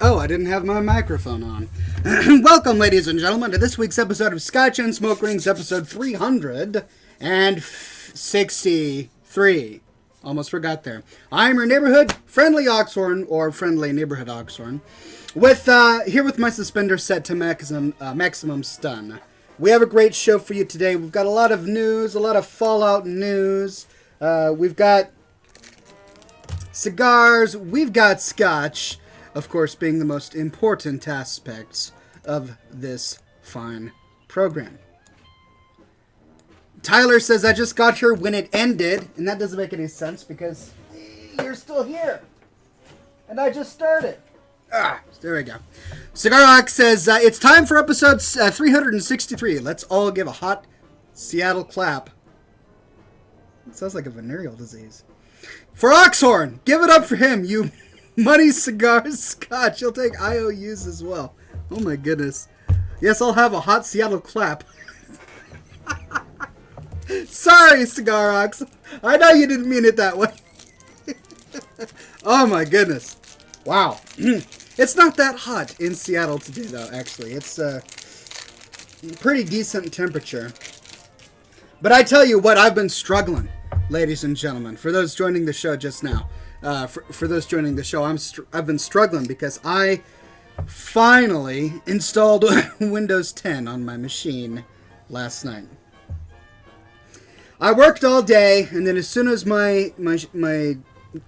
Oh, I didn't have my microphone on. Welcome, ladies and gentlemen, to this week's episode of Scotch and Smoke Rings, episode 363. Almost forgot there. I'm your neighborhood friendly Oxhorn, or friendly neighborhood Oxhorn, here with my suspender set to maximum stun. We have a great show for you today. We've got a lot of news, a lot of Fallout news. We've got cigars. We've got scotch, of course, being the most important aspects of this fine program. Tyler says, I just got here when it ended, and that doesn't make any sense because you're still here. And I just started. There we go. Cigar Ox says, it's time for episode 363. Let's all give a hot Seattle clap. It sounds like a venereal disease. For Oxhorn, give it up for him, you money cigars scotch. He'll take IOUs as well. Oh my goodness. Yes, I'll have a hot Seattle clap. Sorry, Cigar Ox. I know you didn't mean it that way. Oh my goodness. Wow. It's not that hot in Seattle today, though, actually. It's a pretty decent temperature. But I tell you what, I've been struggling, ladies and gentlemen. For those joining the show just now, for those joining the show, I've been struggling because I finally installed Windows 10 on my machine last night. I worked all day, and then as soon as my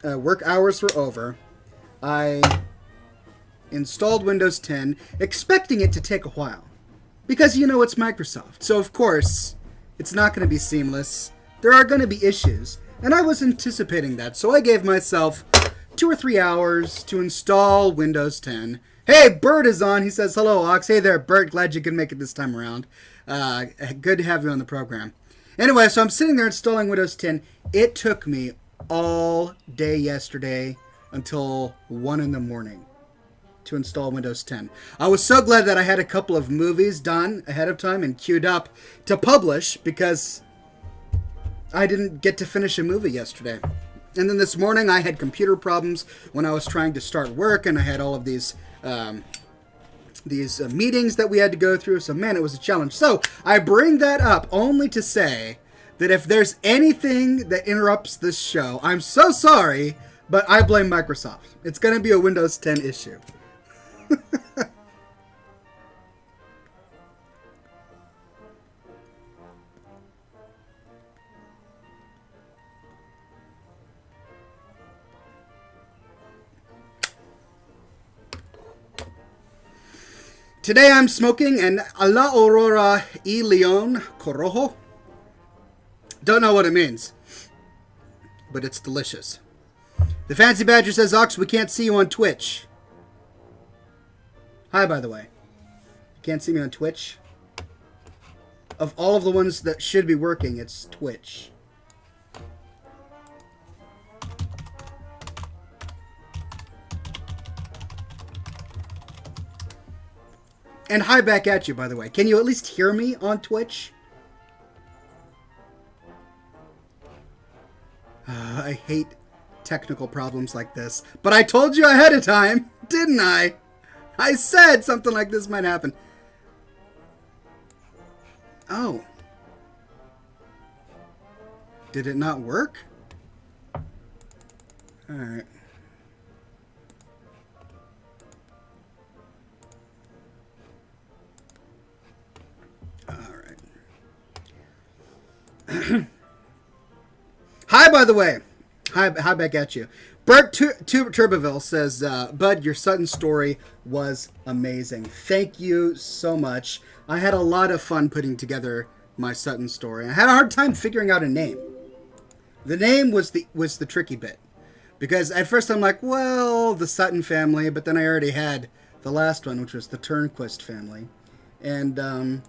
work hours were over, I installed Windows 10, expecting it to take a while. Because, you know, it's Microsoft. So, of course, it's not going to be seamless. There are going to be issues. And I was anticipating that. So I gave myself 2 or 3 hours to install Windows 10. Hey, Bert is on. He says, hello, Ox. Hey there, Bert. Glad you can make it this time around. Good to have you on the program. Anyway, so I'm sitting there installing Windows 10. It took me all day yesterday until 1 in the morning to install Windows 10. I was so glad that I had a couple of movies done ahead of time and queued up to publish because I didn't get to finish a movie yesterday. And then this morning I had computer problems when I was trying to start work, and I had all of these meetings that we had to go through. So, man, it was a challenge. So I bring that up only to say that if there's anything that interrupts this show, I'm so sorry, but I blame Microsoft. It's going to be a Windows 10 issue. Today I'm smoking an La Aurora y Leon Corojo. Don't know what it means, but it's delicious. The Fancy Badger says, Ox, we can't see you on Twitch. Hi, by the way. You can't see me on Twitch? Of all of the ones that should be working, it's Twitch. And hi back at you, by the way. Can you at least hear me on Twitch? I hate technical problems like this. But I told you ahead of time, didn't I? I said something like this might happen. Oh. Did it not work? Alright. Hi, by the way. Hi back at you. Bert Turbeville says, Bud, your Sutton story was amazing. Thank you so much. I had a lot of fun putting together my Sutton story. I had a hard time figuring out a name. The name was the tricky bit. Because at first I'm like, well, the Sutton family, but then I already had the last one, which was the Turnquist family. And,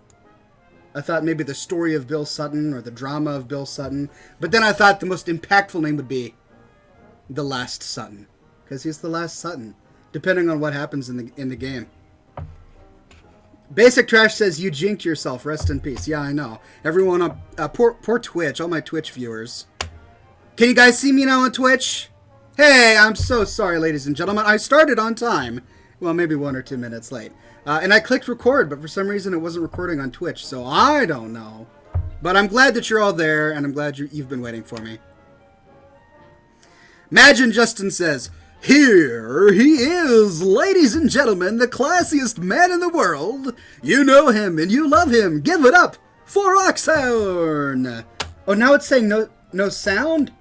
I thought maybe the story of Bill Sutton or the drama of Bill Sutton. But then I thought the most impactful name would be The Last Sutton. Because he's the last Sutton, depending on what happens in the game. Basic Trash says, you jinked yourself. Rest in peace. Yeah, I know. Everyone poor Twitch, all my Twitch viewers. Can you guys see me now on Twitch? Hey, I'm so sorry, ladies and gentlemen. I started on time, Well, maybe 1 or 2 minutes late. And I clicked record, but for some reason it wasn't recording on Twitch, so I don't know. But I'm glad that you're all there, and I'm glad you've been waiting for me. Imagine Justin says, "Here he is, ladies and gentlemen, the classiest man in the world. You know him and you love him. Give it up for Oxhorn." Oh, now it's saying no sound?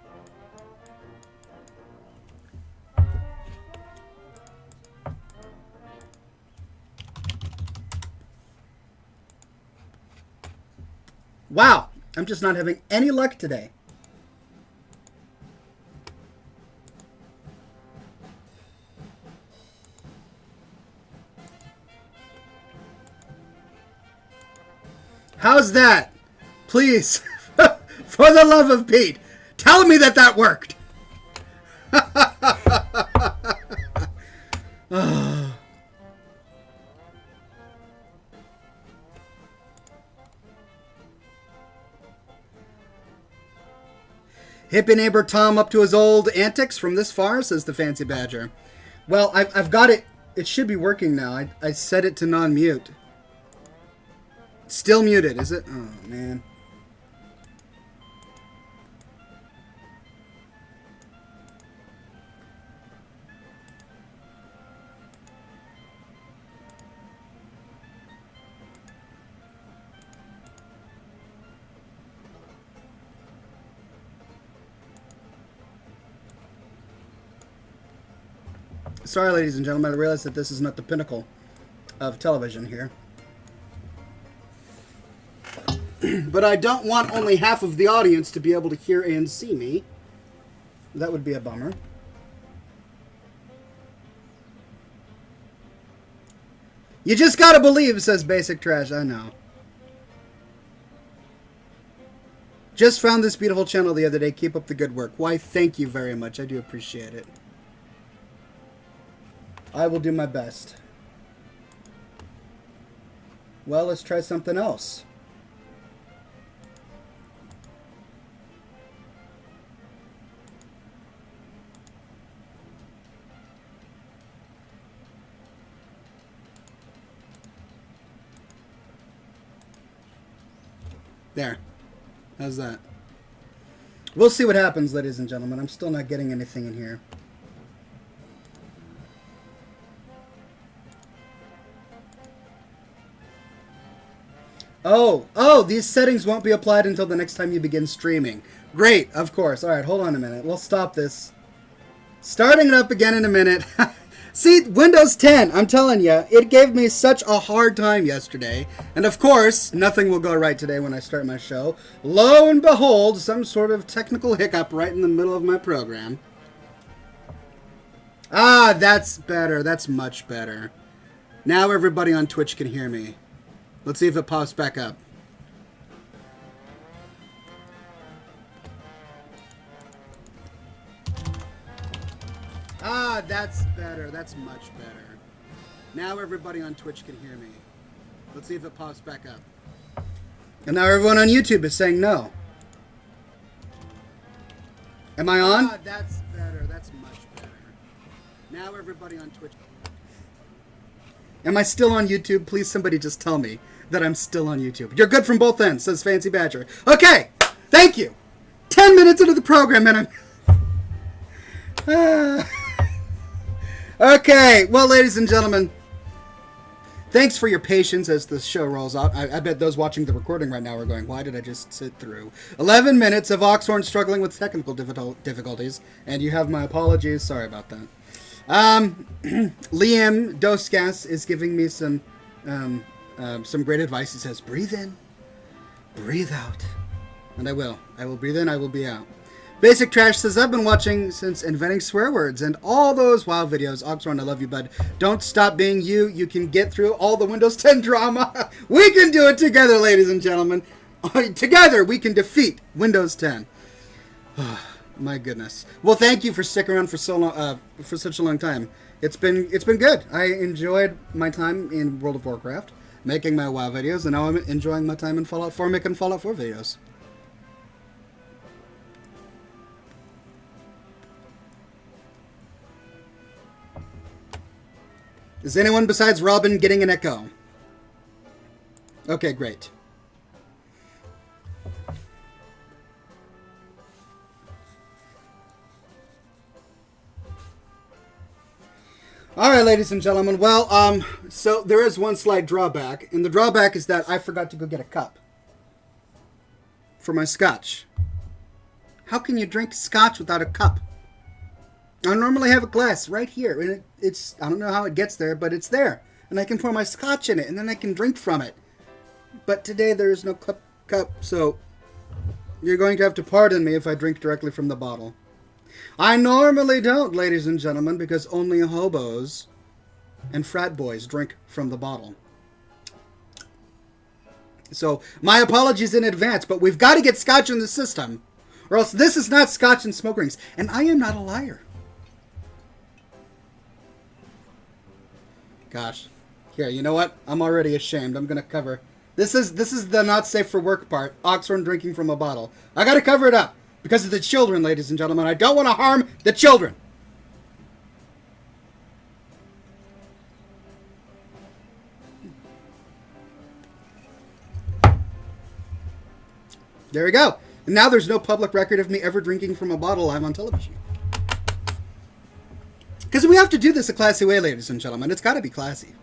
Wow, I'm just not having any luck today. How's that? Please, for the love of Pete, tell me that worked. Hippie neighbor Tom up to his old antics from this far, says the Fancy Badger. Well, I've got it. It should be working now. I set it to non-mute. Still muted, is it? Oh, man. Sorry, ladies and gentlemen, I realize that this is not the pinnacle of television here. But I don't want only half of the audience to be able to hear and see me. That would be a bummer. You just gotta believe, says Basic Trash. I know. Just found this beautiful channel the other day. Keep up the good work. Why, thank you very much. I do appreciate it. I will do my best. Well, let's try something else. There. How's that? We'll see what happens, ladies and gentlemen. I'm still not getting anything in here. Oh, these settings won't be applied until the next time you begin streaming. Great, of course. All right, hold on a minute. We'll stop this. Starting it up again in a minute. See, Windows 10, I'm telling you, it gave me such a hard time yesterday. And of course, nothing will go right today when I start my show. Lo and behold, some sort of technical hiccup right in the middle of my program. Ah, that's better. That's much better. Now everybody on Twitch can hear me. Let's see if it pops back up. Ah, that's better. That's much better. Now everybody on Twitch can hear me. Let's see if it pops back up. And now everyone on YouTube is saying no. Am I on? Ah, that's better. That's much better. Now everybody on Twitch. Am I still on YouTube? Please somebody just tell me that I'm still on YouTube. You're good from both ends, says Fancy Badger. Okay, thank you. 10 minutes into the program and I'm... Okay, well, ladies and gentlemen, thanks for your patience as the show rolls out. I bet those watching the recording right now are going, why did I just sit through 11 minutes of Oxhorn struggling with technical difficulties? And you have my apologies. Sorry about that. Liam Doskas is giving me some great advice. He says, breathe in, breathe out. And I will. I will breathe in, I will be out. Basic Trash says, I've been watching since inventing swear words and all those WoW videos. Oxhorn, I love you, bud. Don't stop being you. You can get through all the Windows 10 drama. We can do it together, ladies and gentlemen. Together, we can defeat Windows 10. My goodness. Well, thank you for sticking around for so long, for such a long time. It's been good. I enjoyed my time in World of Warcraft, making my WoW videos, and now I'm enjoying my time in Fallout 4, making Fallout 4 videos. Is anyone besides Robin getting an echo? Okay, great. All right, ladies and gentlemen. Well, so there is one slight drawback, and the drawback is that I forgot to go get a cup for my scotch. How can you drink scotch without a cup? I normally have a glass right here, and it's I don't know how it gets there, but it's there, and I can pour my scotch in it, and then I can drink from it. But today there is no cup, so you're going to have to pardon me if I drink directly from the bottle. I normally don't, ladies and gentlemen, because only hobos and frat boys drink from the bottle. So, my apologies in advance, but we've got to get scotch in the system, or else this is not scotch and smoke rings. And I am not a liar. Gosh. Here, you know what? I'm already ashamed. I'm going to cover. This is the not safe for work part. Oxhorn drinking from a bottle. I got to cover it up. Because of the children, ladies and gentlemen. I don't want to harm the children. There we go. And now there's no public record of me ever drinking from a bottle live on television. Because we have to do this a classy way, ladies and gentlemen. It's got to be classy.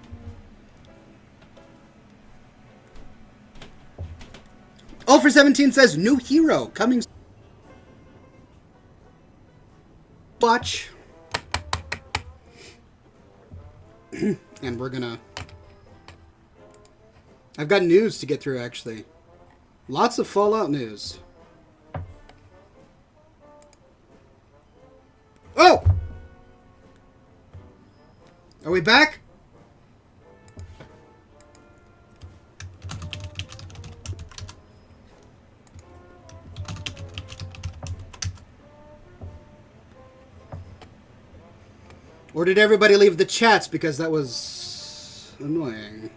Ulfer 17 says, new hero coming. Watch. And we're gonna... I've got news to get through, actually. Lots of Fallout news. Oh! Are we back? Or did everybody leave the chats because that was annoying?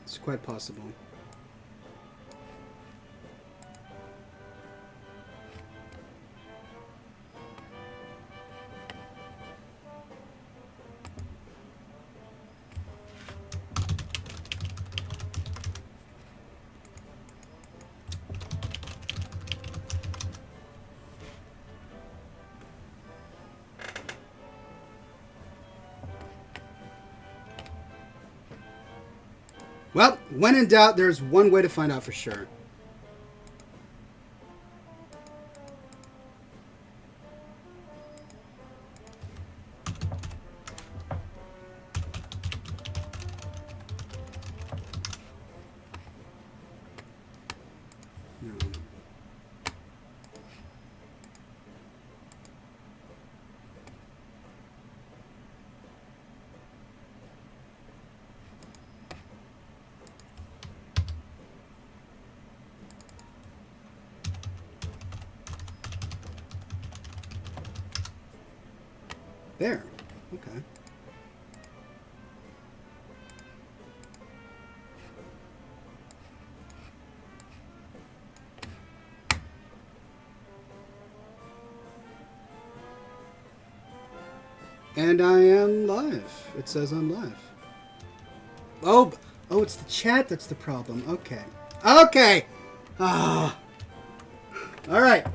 It's quite possible. Well, when in doubt, there's one way to find out for sure. No. There. Okay. And I am live. It says I'm live. Oh, it's the chat that's the problem. Okay. Okay. Ah. All right.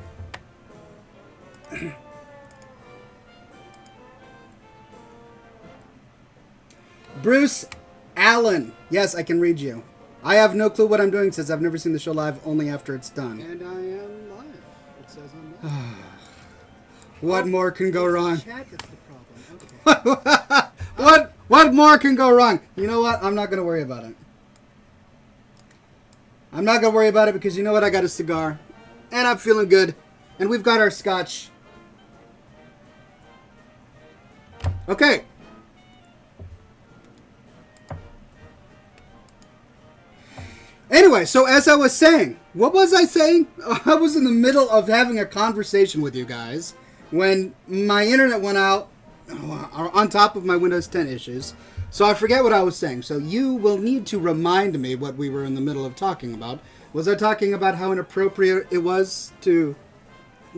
Bruce Allen. Yes, I can read you. I have no clue what I'm doing since I've never seen the show live, only after it's done. And I am live. It says I'm live. What more can go wrong? Chat, that's the problem. Okay. What more can go wrong? You know what? I'm not going to worry about it. I'm not going to worry about it because you know what? I got a cigar. And I'm feeling good. And we've got our scotch. Okay. Anyway, so as I was saying, what was I saying? I was in the middle of having a conversation with you guys when my internet went out on top of my Windows 10 issues. So I forget what I was saying. So you will need to remind me what we were in the middle of talking about. Was I talking about how inappropriate it was to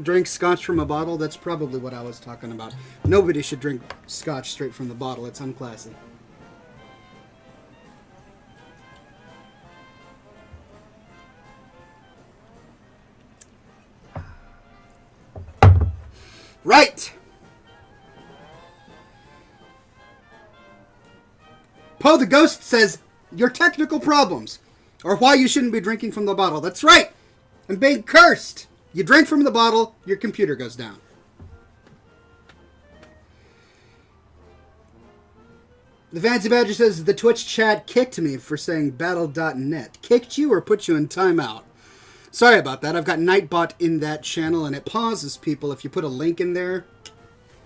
Drink scotch from a bottle? That's probably what I was talking about. Nobody should drink scotch straight from the bottle. It's unclassy. Right! Poe the Ghost says, your technical problems are why you shouldn't be drinking from the bottle. That's right! I'm being cursed! You drink from the bottle, your computer goes down. The Fancy Badger says, the Twitch chat kicked me for saying battle.net. Kicked you or put you in timeout? Sorry about that. I've got Nightbot in that channel, and it pauses people if you put a link in there.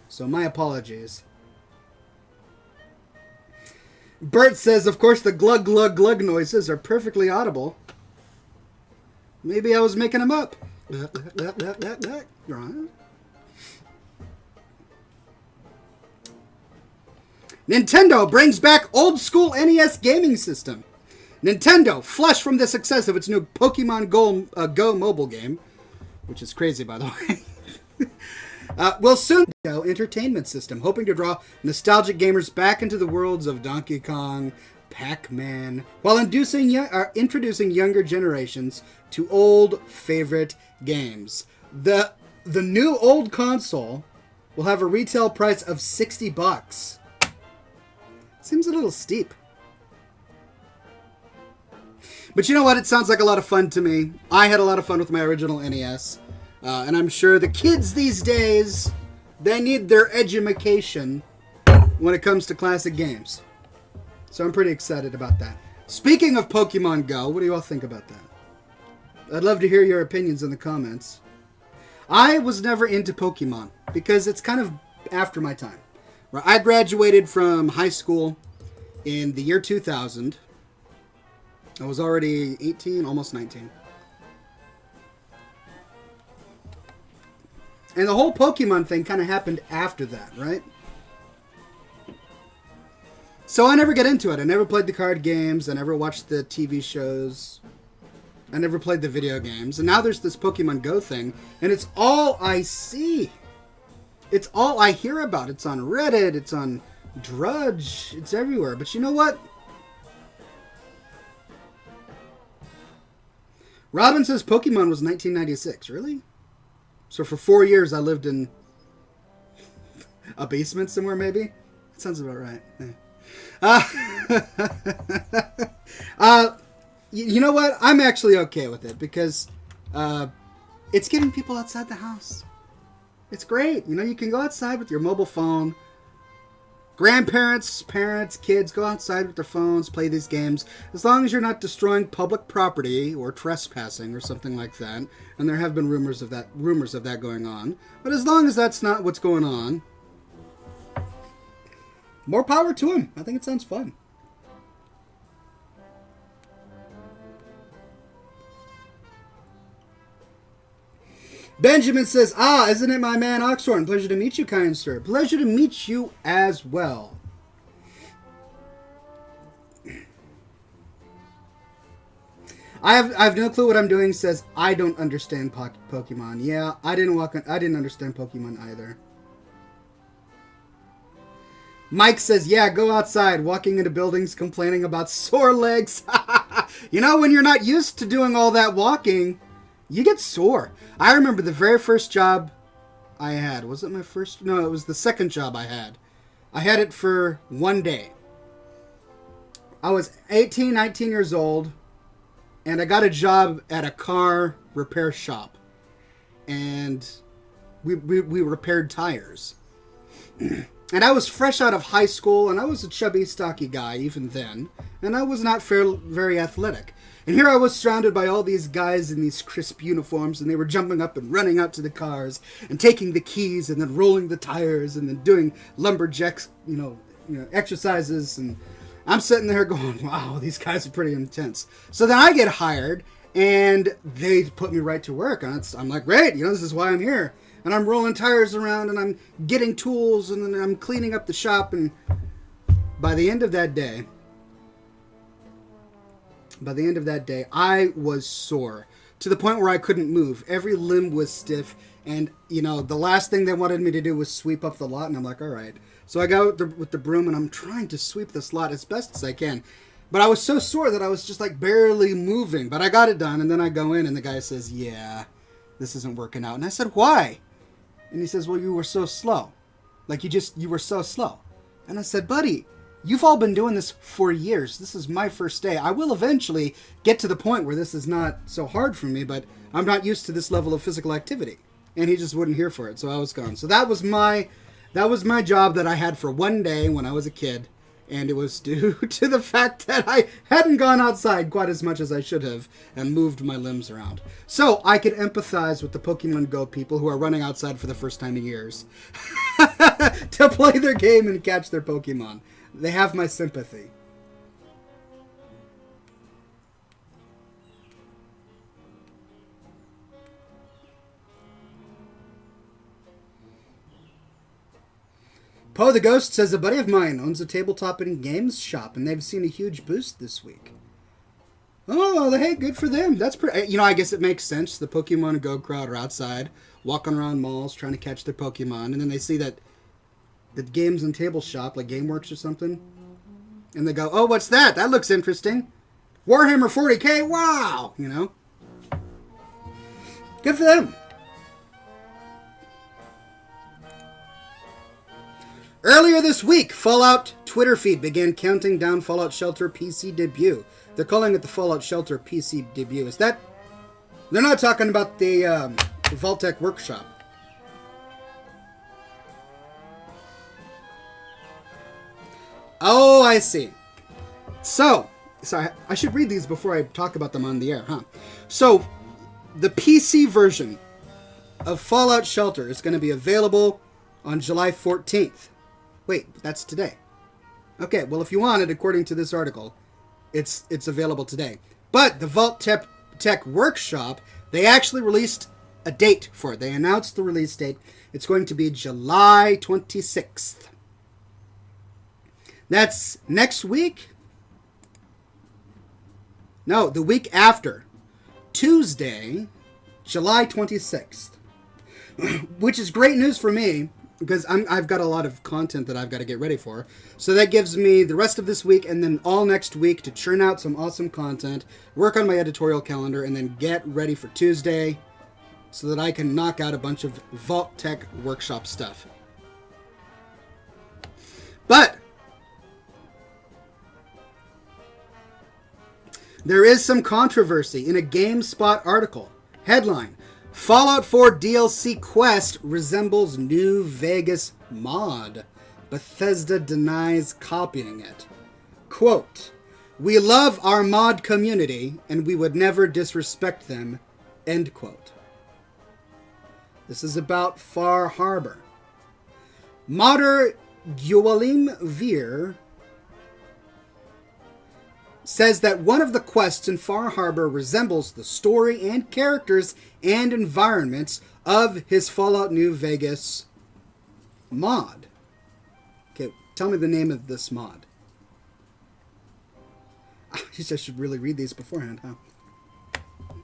So my apologies. Bert says, of course, the glug, glug, glug noises are perfectly audible. Maybe I was making them up. Nintendo brings back old school NES gaming system. Nintendo, flush from the success of its new Pokemon Go mobile game, which is crazy, by the way, will soon go entertainment system, hoping to draw nostalgic gamers back into the worlds of Donkey Kong, Pac-Man, while introducing younger generations to old favorite games. The new old console will have a retail price of $60. Seems a little steep. But you know what? It sounds like a lot of fun to me. I had a lot of fun with my original NES. And I'm sure the kids these days, they need their edumacation when it comes to classic games. So I'm pretty excited about that. Speaking of Pokemon Go, what do you all think about that? I'd love to hear your opinions in the comments. I was never into Pokemon because it's kind of after my time. I graduated from high school in the year 2000. I was already 18, almost 19. And the whole Pokemon thing kind of happened after that, right? So I never got into it. I never played the card games. I never watched the TV shows. I never played the video games. And now there's this Pokemon Go thing, and it's all I see. It's all I hear about. It's on Reddit. It's on Drudge. It's everywhere. But you know what? Robin says Pokemon was 1996. Really? So for 4 years I lived in a basement somewhere, maybe? That sounds about right. You know what? I'm actually okay with it because it's getting people outside the house. It's great. You know, you can go outside with your mobile phone. Grandparents, parents, kids go outside with their phones, play these games, as long as you're not destroying public property or trespassing or something like that. And there have been rumors of that going on. But as long as that's not what's going on, more power to them. I think it sounds fun. Benjamin says, isn't it my man Oxhorn? Pleasure to meet you, kind sir. Pleasure to meet you as well. I have no clue what I'm doing, says, I don't understand Pokemon. Yeah, I didn't understand Pokemon either. Mike says, yeah, go outside, walking into buildings, complaining about sore legs. You know, when you're not used to doing all that walking, you get sore. I remember the very first job I had. Was it my first? No, it was the second job I had. I had it for 1 day. I was 18, 19 years old, and I got a job at a car repair shop. And we repaired tires. And I was fresh out of high school, and I was a chubby, stocky guy even then. And I was not very athletic. And here I was surrounded by all these guys in these crisp uniforms, and they were jumping up and running out to the cars and taking the keys and then rolling the tires and then doing lumberjacks, exercises. And I'm sitting there going, wow, these guys are pretty intense. So then I get hired, and they put me right to work. And I'm like, great, this is why I'm here. And I'm rolling tires around, and I'm getting tools, and then I'm cleaning up the shop. And by the end of that day, I was sore to the point where I couldn't move. Every limb was stiff, and, you know, the last thing they wanted me to do was sweep up the lot, and I'm like, all right. So I go with the broom, and I'm trying to sweep this lot as best as I can. But I was so sore that I was just, like, barely moving. But I got it done, and then I go in, and the guy says, yeah, this isn't working out. And I said, why? And he says, well, you were so slow. Like, you were so slow. And I said, buddy, you've all been doing this for years. This is my first day. I will eventually get to the point where this is not so hard for me, but I'm not used to this level of physical activity. And he just wouldn't hear for it, so I was gone. So that was my job that I had for one day when I was a kid. And it was due to the fact that I hadn't gone outside quite as much as I should have and moved my limbs around. So I could empathize with the Pokemon Go people who are running outside for the first time in years to play their game and catch their Pokemon. They have my sympathy. Poe the Ghost says, a buddy of mine owns a tabletop and games shop, and they've seen a huge boost this week. Oh, hey, good for them. That's pretty... You know, I guess it makes sense. The Pokemon Go crowd are outside, walking around malls, trying to catch their Pokemon, and then they see that the games and table shop, like GameWorks or something, and they go, oh, what's that? That looks interesting. Warhammer 40K, wow! You know? Good for them. Earlier this week, Fallout Twitter feed began counting down Fallout Shelter PC debut. They're calling it the Fallout Shelter PC debut. Is that... They're not talking about the Vault-Tec workshop. Oh, I see. So I should read these before I talk about them on the air, huh? So, the PC version of Fallout Shelter is going to be available on July 14th. Wait, that's today. Okay, well, if you want it, according to this article, it's available today. But the Vault-Tec Workshop, they actually released a date for it. They announced the release date. It's going to be July 26th. That's next week? No, the week after. Tuesday, July 26th. Which is great news for me, because I've got a lot of content that I've got to get ready for. So that gives me the rest of this week and then all next week to churn out some awesome content, work on my editorial calendar, and then get ready for Tuesday so that I can knock out a bunch of Vault-Tec Workshop stuff. But there is some controversy in a GameSpot article. Headline: Fallout 4 DLC quest resembles New Vegas mod. Bethesda denies copying it. Quote, "We love our mod community and we would never disrespect them." End quote. This is about Far Harbor. Modder Gualim Veer says that one of the quests in Far Harbor resembles the story and characters and environments of his Fallout New Vegas mod. Okay, tell me the name of this mod. I should really read these beforehand, huh?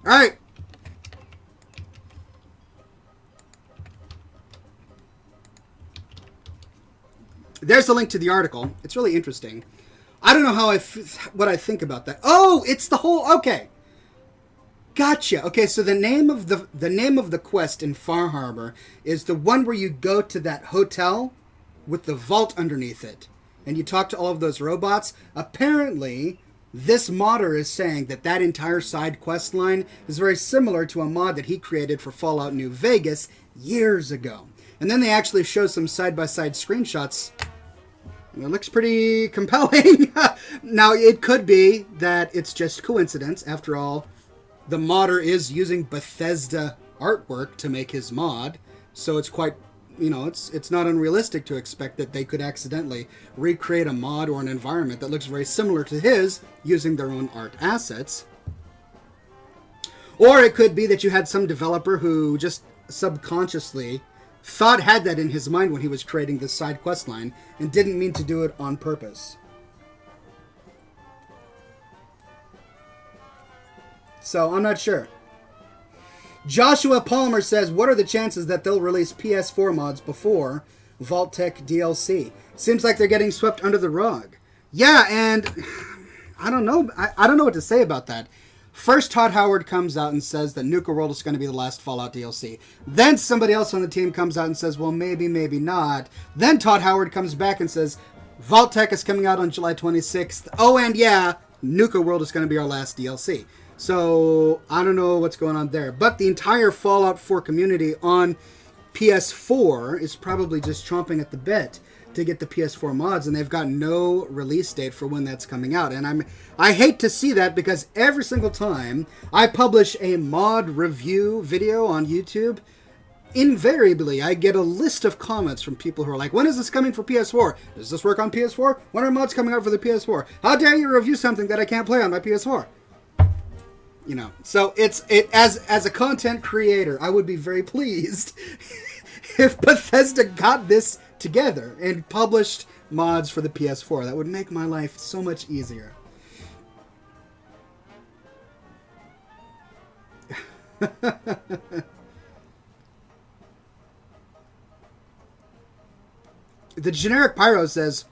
Alright. There's a link to the article. It's really interesting. I don't know what I think about that. Oh, it's the whole... Okay. Gotcha. Okay, so the name of the quest in Far Harbor is the one where you go to that hotel with the vault underneath it, and you talk to all of those robots. Apparently, this modder is saying that that entire side quest line is very similar to a mod that he created for Fallout New Vegas years ago. And then they actually show some side-by-side screenshots. It looks pretty compelling. Now, it could be that it's just coincidence. After all, the modder is using Bethesda artwork to make his mod. So it's quite, it's not unrealistic to expect that they could accidentally recreate a mod or an environment that looks very similar to his using their own art assets. Or it could be that you had some developer who just subconsciously had that in his mind when he was creating this side quest line and didn't mean to do it on purpose. So I'm not sure. Joshua Palmer says, what are the chances that they'll release PS4 mods before Vault-Tec DLC? Seems like they're getting swept under the rug. Yeah, and I don't know. I don't know what to say about that. First, Todd Howard comes out and says that Nuka World is going to be the last Fallout DLC. Then somebody else on the team comes out and says, well, maybe, maybe not. Then Todd Howard comes back and says, Vault-Tec is coming out on July 26th. Oh, and yeah, Nuka World is going to be our last DLC. So, I don't know what's going on there. But the entire Fallout 4 community on PS4 is probably just chomping at the bit to get the PS4 mods, and they've got no release date for when that's coming out. And I hate to see that, because every single time I publish a mod review video on YouTube, invariably I get a list of comments from people who are like, when is this coming for PS4? Does this work on PS4? When are mods coming out for the PS4? How dare you review something that I can't play on my PS4? You know, so as a content creator, I would be very pleased if Bethesda got this together and published mods for the PS4. That would make my life so much easier. The generic Pyro says,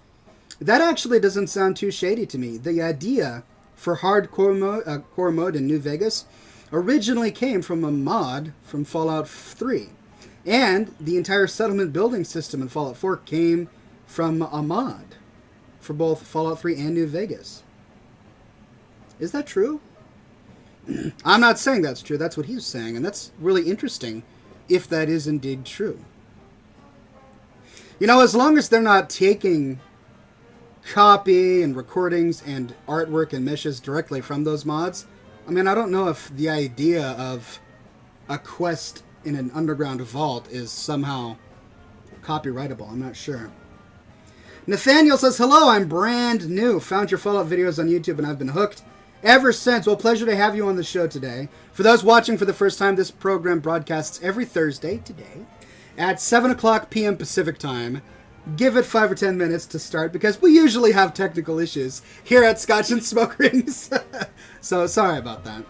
that actually doesn't sound too shady to me. The idea for hardcore core mode in New Vegas originally came from a mod from Fallout 3. And the entire settlement building system in Fallout 4 came from a mod for both Fallout 3 and New Vegas. Is that true? I'm not saying that's true. That's what he's saying. And that's really interesting if that is indeed true. You know, as long as they're not taking copy and recordings and artwork and meshes directly from those mods, I mean, I don't know if the idea of a quest in an underground vault is somehow copyrightable. I'm not sure. Nathaniel says, hello, I'm brand new. Found your Fallout videos on YouTube and I've been hooked ever since. Well, pleasure to have you on the show today. For those watching for the first time, this program broadcasts every Thursday today at 7 o'clock p.m. Pacific time. Give it 5 or 10 minutes to start, because we usually have technical issues here at Scotch and Smoke Rings. So sorry about that.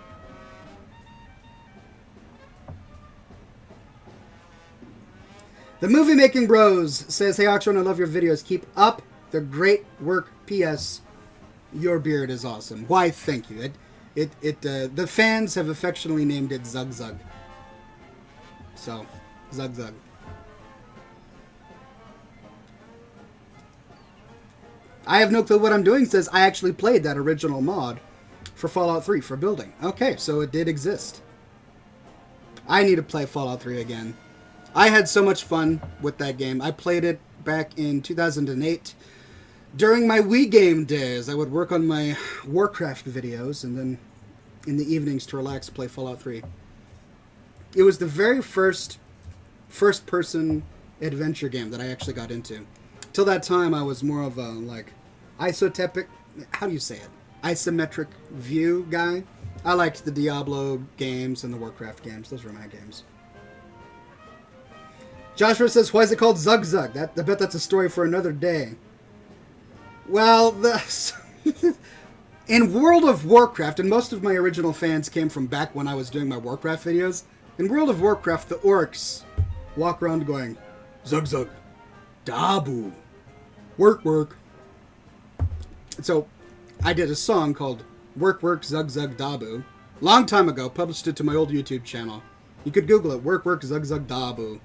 The Movie Making Bros says, hey Oxhorn, I love your videos. Keep up the great work. P.S. Your beard is awesome. Why, thank you. The fans have affectionately named it Zug Zug. So, Zug Zug. I have no clue what I'm doing says, I actually played that original mod for Fallout 3 for building. Okay, so it did exist. I need to play Fallout 3 again. I had so much fun with that game. I played it back in 2008. During my Wii game days, I would work on my Warcraft videos, and then in the evenings to relax, play Fallout 3. It was the very first-person adventure game that I actually got into. Till that time, I was more of a, like, isometric, how do you say it? Isometric view guy. I liked the Diablo games and the Warcraft games. Those were my games. Joshua says, why is it called Zug Zug? I bet that's a story for another day. Well, in World of Warcraft, and most of my original fans came from back when I was doing my Warcraft videos, in World of Warcraft, the orcs walk around going, Zug Zug, Dabu. Work, work. So, I did a song called Work, Work, Zug, Zug, Dabu. Long time ago, published it to my old YouTube channel. You could Google it, Work, Work, Zug, Zug, Dabu.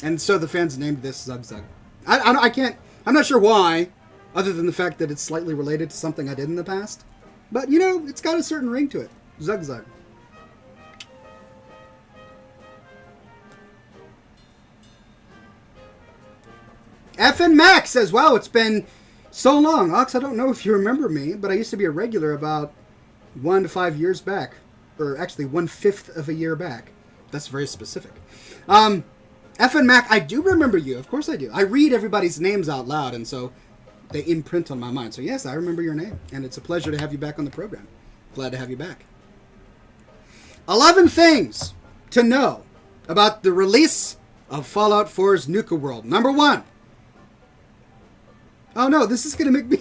And so the fans named this Zug, Zug. I'm not sure why, other than the fact that it's slightly related to something I did in the past. But, you know, it's got a certain ring to it. Zug, Zug. F&N Mac says, wow, it's been so long. Ox, I don't know if you remember me, but I used to be a regular about 1 to 5 years back. Or actually, 1/5 of a year back. That's very specific. F&N Mac, I do remember you. Of course I do. I read everybody's names out loud, and so they imprint on my mind. So yes, I remember your name, and it's a pleasure to have you back on the program. Glad to have you back. 11 things to know about the release of Fallout 4's Nuka World. Number 1. Oh no, this is going to make me...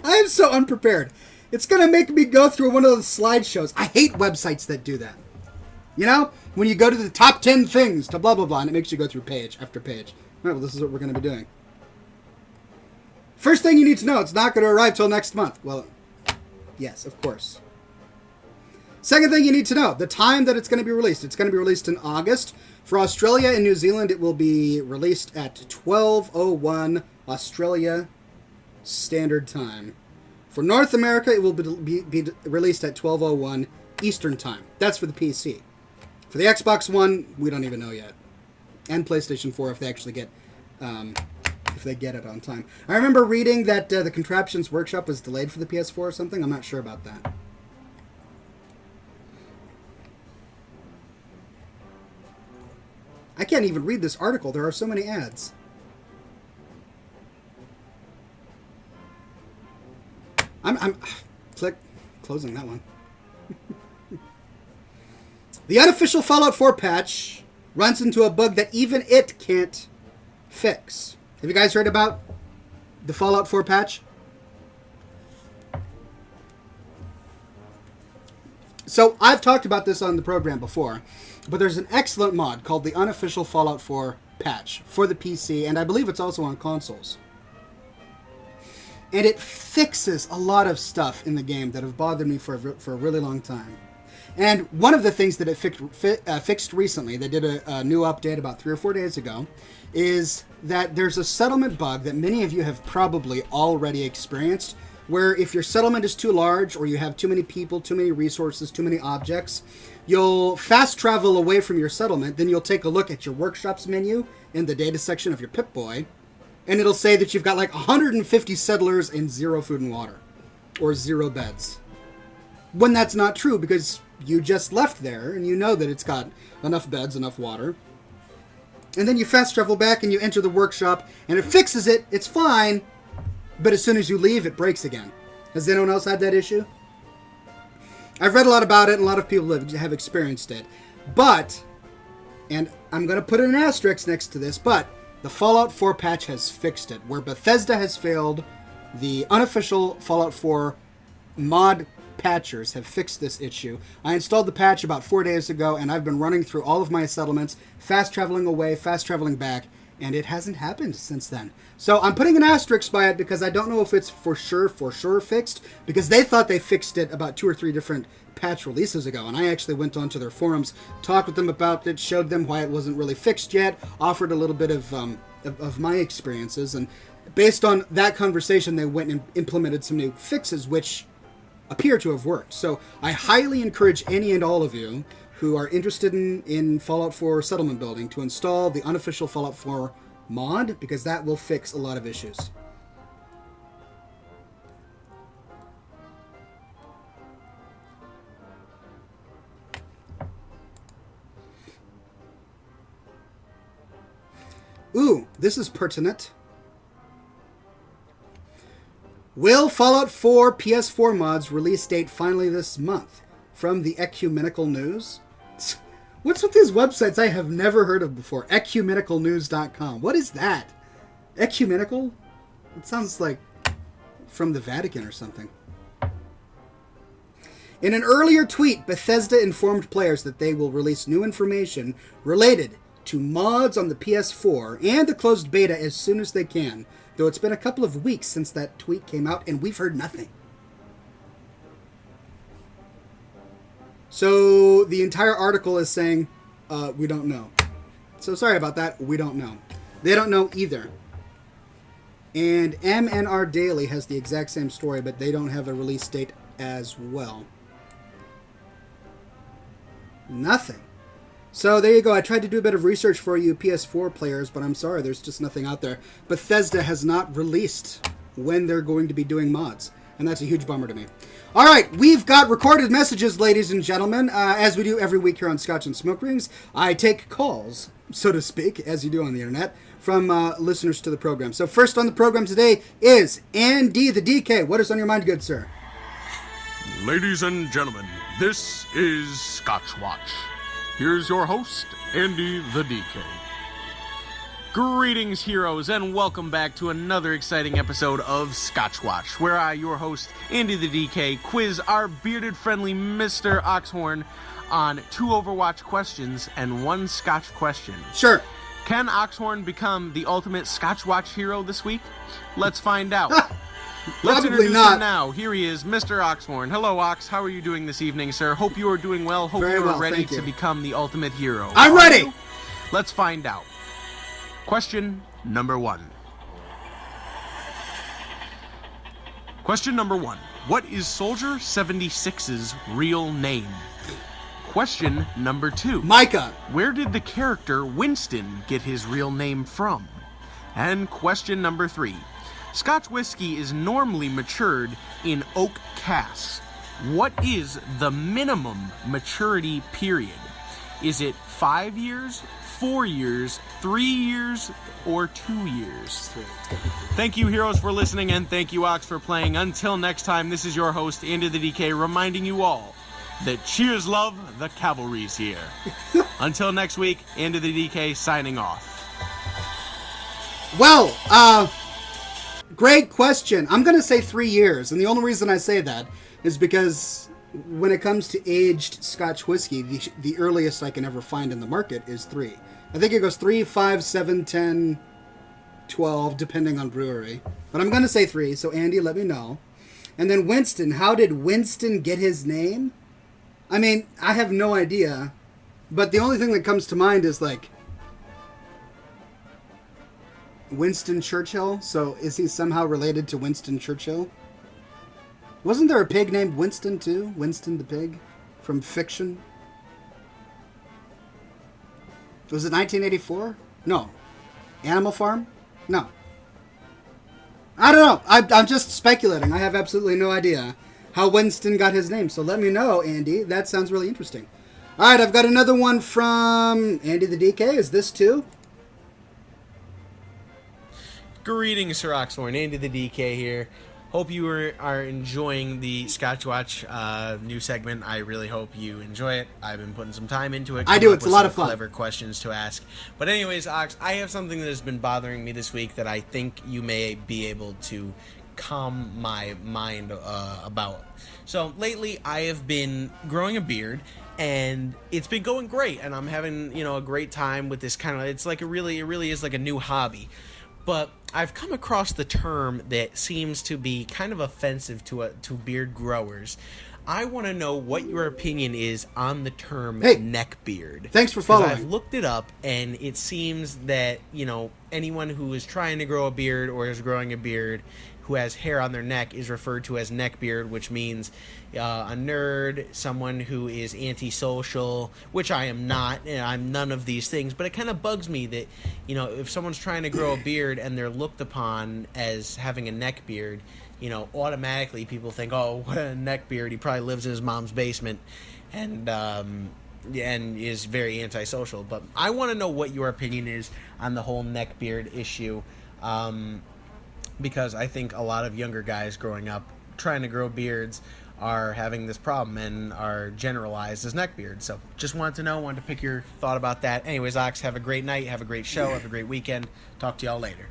I am so unprepared. It's going to make me go through one of those slideshows. I hate websites that do that. You know? When you go to the top 10 things to blah, blah, blah, and it makes you go through page after page. All right, well, this is what we're going to be doing. First thing you need to know, it's not going to arrive till next month. Well, yes, of course. Second thing you need to know, the time that it's going to be released. It's going to be released in August. For Australia and New Zealand, it will be released at 12:01 Australia Standard Time. For North America, it will be released at 12:01 Eastern Time. That's for the PC. For the Xbox One, we don't even know yet. And PlayStation 4, if they actually get it on time. I remember reading that the Contraptions Workshop was delayed for the PS4 or something. I'm not sure about that. I can't even read this article. There are so many ads. I'm closing that one. The unofficial Fallout 4 patch runs into a bug that even it can't fix. Have you guys heard about the Fallout 4 patch? So I've talked about this on the program before, but there's an excellent mod called the Unofficial Fallout 4 patch for the PC, and I believe it's also on consoles. And it fixes a lot of stuff in the game that have bothered me for a really long time. And one of the things that it fixed recently, they did a new update about 3 or 4 days ago, is that there's a settlement bug that many of you have probably already experienced, where if your settlement is too large or you have too many people, too many resources, too many objects, you'll fast travel away from your settlement, then you'll take a look at your workshops menu in the data section of your Pip-Boy, and it'll say that you've got like 150 settlers and 0 food and water, or 0 beds. When that's not true, because you just left there, and you know that it's got enough beds, enough water. And then you fast travel back, and you enter the workshop, and it fixes it, it's fine, but as soon as you leave, it breaks again. Has anyone else had that issue? I've read a lot about it, and a lot of people have experienced it. But, and I'm going to put an asterisk next to this, but the Fallout 4 patch has fixed it. Where Bethesda has failed, the unofficial Fallout 4 mod patchers have fixed this issue. I installed the patch about 4 days ago, and I've been running through all of my settlements, fast traveling away, fast traveling back, and it hasn't happened since then. So I'm putting an asterisk by it because I don't know if it's for sure fixed, because they thought they fixed it about 2 or 3 different patch releases ago, and I actually went onto their forums, talked with them about it, showed them why it wasn't really fixed yet, offered a little bit of my experiences, and based on that conversation, they went and implemented some new fixes, which appear to have worked. So I highly encourage any and all of you who are interested in Fallout 4 settlement building to install the unofficial Fallout 4 mod, because that will fix a lot of issues. Ooh, this is pertinent. Will Fallout 4 PS4 mods release date finally this month? From the Ecumenical News. What's with these websites I have never heard of before? Ecumenicalnews.com. What is that? Ecumenical? It sounds like from the Vatican or something. In an earlier tweet, Bethesda informed players that they will release new information related to mods on the PS4 and the closed beta as soon as they can, though it's been a couple of weeks since that tweet came out and we've heard nothing. So the entire article is saying, we don't know. So sorry about that, we don't know. They don't know either. And MNR Daily has the exact same story, but they don't have a release date as well. Nothing. So there you go. I tried to do a bit of research for you PS4 players, but I'm sorry, there's just nothing out there. Bethesda has not released when they're going to be doing mods, and that's a huge bummer to me. All right, we've got recorded messages, ladies and gentlemen. As we do every week here on Scotch and Smoke Rings, I take calls, so to speak, as you do on the internet, from listeners to the program. So first on the program today is Andy the DK. What is on your mind, good sir? Ladies and gentlemen, this is Scotch Watch. Here's your host, Andy the DK. Greetings, heroes, and welcome back to another exciting episode of Scotch Watch, where I, your host, Andy the DK, quiz our bearded friendly Mr. Oxhorn on 2 Overwatch questions and 1 Scotch question. Sure. Can Oxhorn become the ultimate Scotch Watch hero this week? Let's find out. Let's introduce him now. Here he is, Mr. Oxhorn. Hello, Ox. How are you doing this evening, sir? Hope you are doing well. Hope you are ready to become the ultimate hero. I'm ready! Let's find out. Question number 1. Question number 1. What is Soldier 76's real name? Question number 2. Micah. Where did the character Winston get his real name from? And question number 3. Scotch whiskey is normally matured in oak casks. What is the minimum maturity period? Is it 5 years, 4 years, 3 years, or 2 years? Thank you, heroes, for listening, and thank you, Ox, for playing. Until next time, this is your host, Andy the DK, reminding you all that cheers, love, the cavalry's here. Until next week, Andy the DK signing off. Well, great question. I'm going to say 3 years, and the only reason I say that is because when it comes to aged Scotch whiskey, the earliest I can ever find in the market is 3. I think it goes 3, 5, 7, 10, 12, depending on brewery. But I'm going to say 3, so Andy, let me know. And then Winston, how did Winston get his name? I mean, I have no idea. But the only thing that comes to mind is, like, Winston Churchill. So is he somehow related to Winston Churchill? Wasn't there a pig named Winston, too? Winston the pig from fiction? Was it 1984? No. Animal Farm? No. I don't know. I'm just speculating. I have absolutely no idea how Winston got his name. So let me know, Andy. That sounds really interesting. All right, I've got another one from Andy the DK. Is this too? Greetings, Sir Oxhorn. Andy the DK here. Hope you are enjoying the Scotch Watch new segment. I really hope you enjoy it. I've been putting some time into it. I do. It's a lot of fun. Clever questions to ask. But anyways, Ox, I have something that has been bothering me this week that I think you may be able to calm my mind about. So lately, I have been growing a beard, and it's been going great, and I'm having a great time with this kind of. It's like it really is like a new hobby. But I've come across the term that seems to be kind of offensive to beard growers. I want to know what your opinion is on the term neckbeard. Thanks for following. I've looked it up, and it seems that, anyone who is trying to grow a beard or is growing a beard who has hair on their neck is referred to as neckbeard, which means a nerd, someone who is antisocial, which I am not, and I'm none of these things, but it kind of bugs me that, if someone's trying to grow a beard and they're looked upon as having a neckbeard, automatically people think, oh, what a neckbeard, he probably lives in his mom's basement, and is very antisocial. But I want to know what your opinion is on the whole neckbeard issue, because I think a lot of younger guys growing up trying to grow beards are having this problem and are generalized as neckbeards. So just wanted to pick your thought about that. Anyways, Ox, have a great night, have a great show, have a great weekend. Talk to y'all later.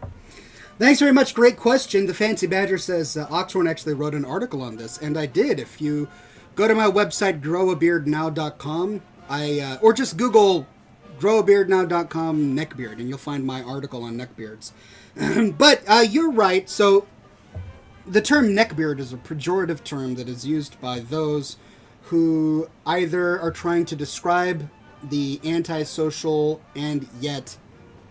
Thanks very much. Great question. The Fancy Badger says Oxhorn actually wrote an article on this, and I did. If you go to my website, growabeardnow.com, or just Google growabeardnow.com neckbeard, and you'll find my article on neckbeards. But you're right. So the term neckbeard is a pejorative term that is used by those who either are trying to describe the antisocial and yet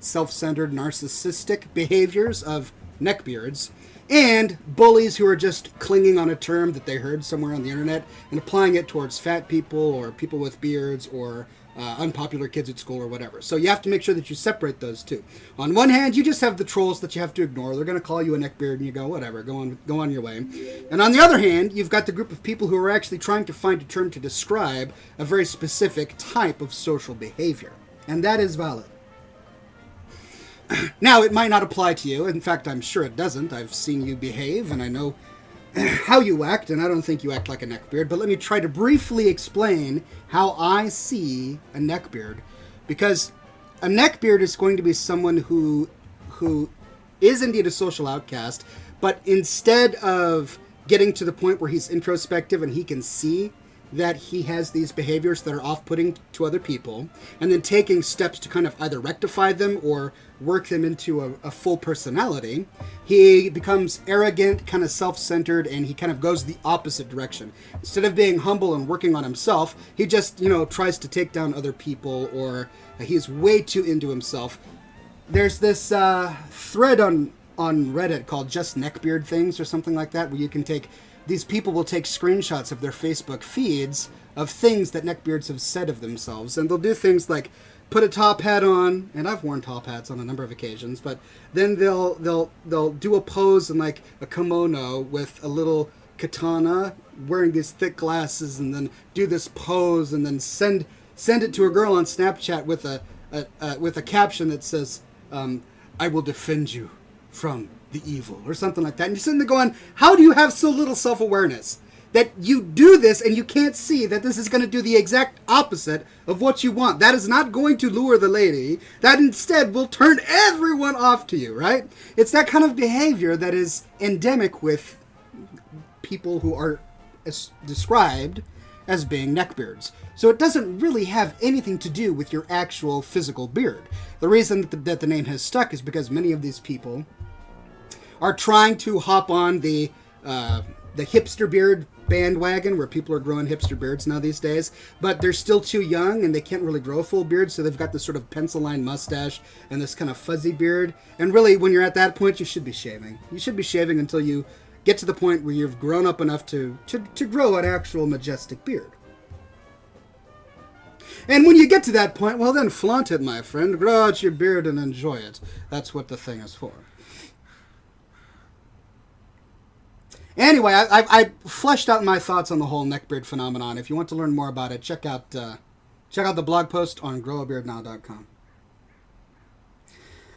self-centered narcissistic behaviors of neckbeards, and bullies who are just clinging on a term that they heard somewhere on the internet and applying it towards fat people or people with beards or unpopular kids at school or whatever. So you have to make sure that you separate those two. On one hand, you just have the trolls that you have to ignore. They're going to call you a neckbeard and you go, whatever, go on your way. And on the other hand, you've got the group of people who are actually trying to find a term to describe a very specific type of social behavior. And that is valid. Now, it might not apply to you. In fact, I'm sure it doesn't. I've seen you behave, and I know how you act, and I don't think you act like a neckbeard. But let me try to briefly explain how I see a neckbeard. Because a neckbeard is going to be someone who is indeed a social outcast, but instead of getting to the point where he's introspective and he can see that he has these behaviors that are off-putting to other people, and then taking steps to kind of either rectify them or work them into a full personality, he becomes arrogant, kind of self-centered, and he kind of goes the opposite direction. Instead of being humble and working on himself, he just, tries to take down other people, or he's way too into himself. There's this thread on Reddit called Just Neckbeard Things or something like that, where you can these people will take screenshots of their Facebook feeds of things that neckbeards have said of themselves, and they'll do things like put a top hat on, and I've worn top hats on a number of occasions, but then they'll do a pose in like a kimono with a little katana, wearing these thick glasses, and then do this pose, and then send it to a girl on Snapchat with a caption that says, "I will defend you from the evil," or something like that. And you're sitting there going, how do you have so little self-awareness that you do this and you can't see that this is going to do the exact opposite of what you want? That is not going to lure the lady. That instead will turn everyone off to you, right? It's that kind of behavior that is endemic with people who are described as being neckbeards. So it doesn't really have anything to do with your actual physical beard. The reason that the name has stuck is because many of these people are trying to hop on the hipster beard bandwagon, where people are growing hipster beards now these days, but they're still too young and they can't really grow a full beard, so they've got this sort of pencil line mustache and this kind of fuzzy beard. And really, when you're at that point, you should be shaving. You should be shaving until you get to the point where you've grown up enough to grow an actual majestic beard. And when you get to that point, well then flaunt it, my friend. Grow out your beard and enjoy it. That's what the thing is for. Anyway, I fleshed out my thoughts on the whole neckbeard phenomenon. If you want to learn more about it, check out the blog post on growabeardnow.com.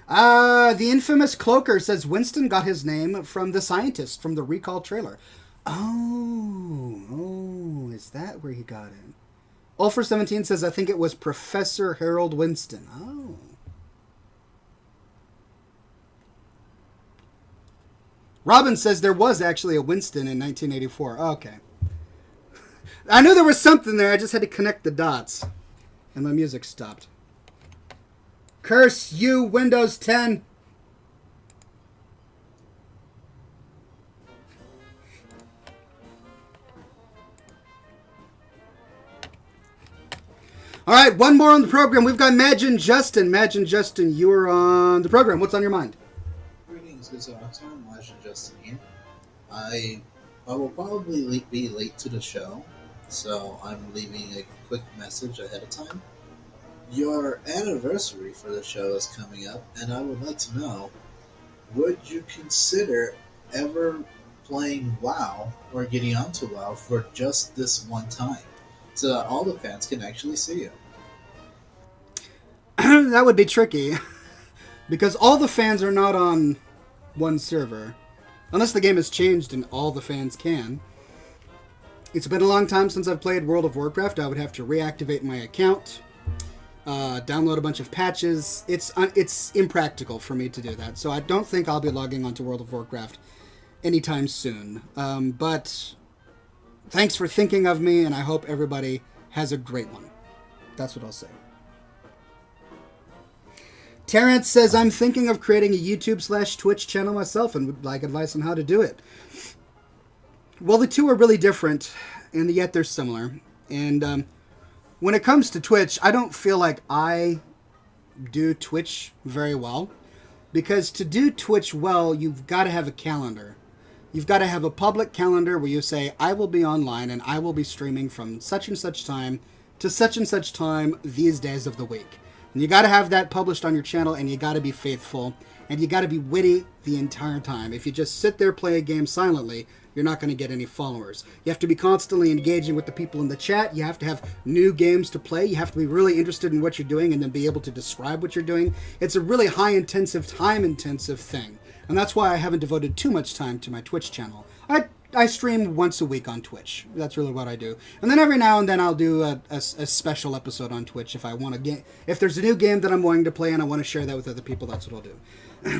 The infamous Cloaker says Winston got his name from the scientist from the Recall trailer. Oh, is that where he got it? Ulfer17 says, I think it was Professor Harold Winston. Oh. Robin says there was actually a Winston in 1984. Okay. I knew there was something there. I just had to connect the dots. And my music stopped. Curse you, Windows 10. All right, one more on the program. We've got Imagine Justin. Imagine Justin, you are on the program. What's on your mind? Greetings, this is Oxhorn. Imagine Justin here. I will probably be late to the show, so I'm leaving a quick message ahead of time. Your anniversary for the show is coming up, and I would like to know, would you consider ever playing WoW or getting onto WoW for just this one time, so that all the fans can actually see you? That would be tricky, because all the fans are not on one server, unless the game has changed and all the fans can. It's been a long time since I've played World of Warcraft. I would have to reactivate my account, download a bunch of patches. It's impractical for me to do that, so I don't think I'll be logging onto World of Warcraft anytime soon. But thanks for thinking of me, and I hope everybody has a great one. That's what I'll say. Terrence says, I'm thinking of creating a YouTube/Twitch channel myself and would like advice on how to do it. Well, the two are really different, and yet they're similar. And when it comes to Twitch, I don't feel like I do Twitch very well. Because to do Twitch well, you've got to have a calendar. You've got to have a public calendar where you say, I will be online and I will be streaming from such and such time to such and such time these days of the week. And you got to have that published on your channel, and you got to be faithful, and you got to be witty the entire time. If you just sit there, play a game silently, you're not going to get any followers. You have to be constantly engaging with the people in the chat. You have to have new games to play. You have to be really interested in what you're doing and then be able to describe what you're doing. It's a really high-intensive, time-intensive thing. And that's why I haven't devoted too much time to my Twitch channel. I I stream once a week on Twitch. That's really what I do. And then every now and then I'll do a special episode on Twitch if I want to get... If there's a new game that I'm wanting to play and I want to share that with other people, that's what I'll do.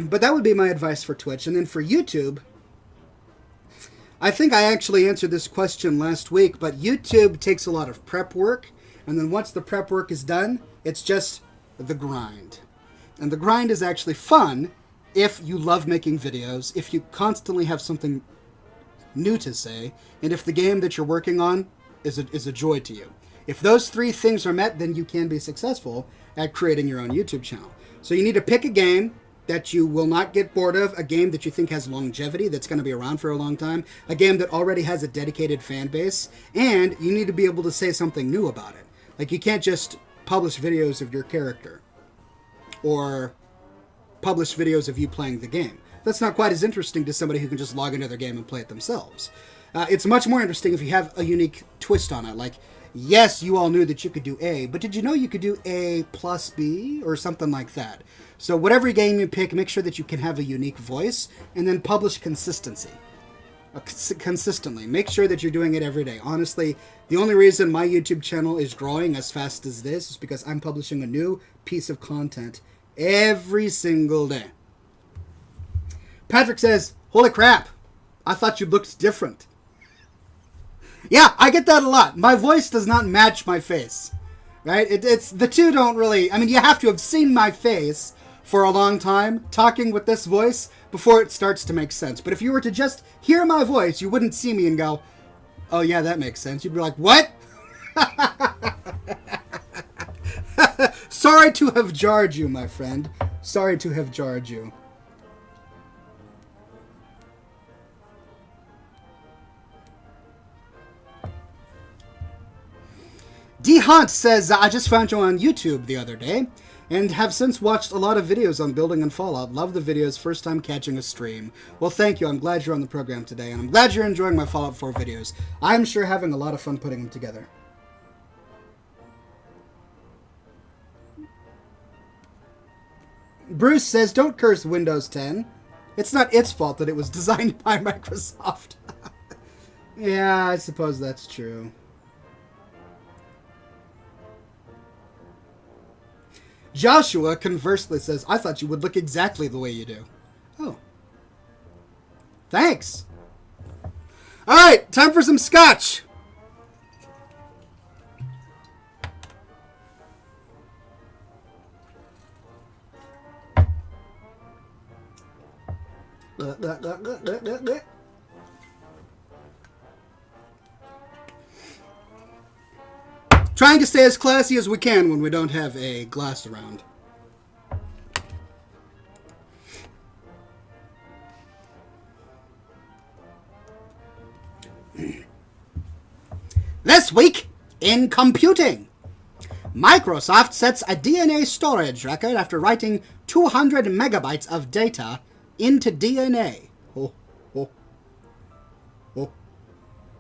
But that would be my advice for Twitch. And then for YouTube, I think I actually answered this question last week, but YouTube takes a lot of prep work. And then once the prep work is done, it's just the grind. And the grind is actually fun if you love making videos, if you constantly have something new to say, and if the game that you're working on is a joy to you. If those three things are met, then you can be successful at creating your own YouTube channel. So you need to pick a game that you will not get bored of, a game that you think has longevity, that's going to be around for a long time, a game that already has a dedicated fan base, and you need to be able to say something new about it. Like, you can't just publish videos of your character or publish videos of you playing the game. That's not quite as interesting to somebody who can just log into their game and play it themselves. It's much more interesting if you have a unique twist on it. Like, yes, you all knew that you could do A, but did you know you could do A plus B or something like that? So whatever game you pick, make sure that you can have a unique voice, and then publish consistently. Make sure that you're doing it every day. Honestly, the only reason my YouTube channel is growing as fast as this is because I'm publishing a new piece of content every single day. Patrick says, holy crap, I thought you looked different. Yeah, I get that a lot. My voice does not match my face, right? It's the two don't really, I mean, you have to have seen my face for a long time talking with this voice before it starts to make sense. But if you were to just hear my voice, you wouldn't see me and go, oh yeah, that makes sense. You'd be like, what? Sorry to have jarred you, my friend. Sorry to have jarred you. D. Hunt says, I just found you on YouTube the other day and have since watched a lot of videos on building and Fallout. Love the videos, first time catching a stream. Well, thank you. I'm glad you're on the program today, and I'm glad you're enjoying my Fallout 4 videos. I'm sure having a lot of fun putting them together. Bruce says, don't curse Windows 10. It's not its fault that it was designed by Microsoft. Yeah, I suppose that's true. Joshua conversely says, I thought you would look exactly the way you do. Oh. Thanks. Alright, time for some scotch. Trying to stay as classy as we can when we don't have a glass around. This week in computing, Microsoft sets a DNA storage record after writing 200 megabytes of data into DNA.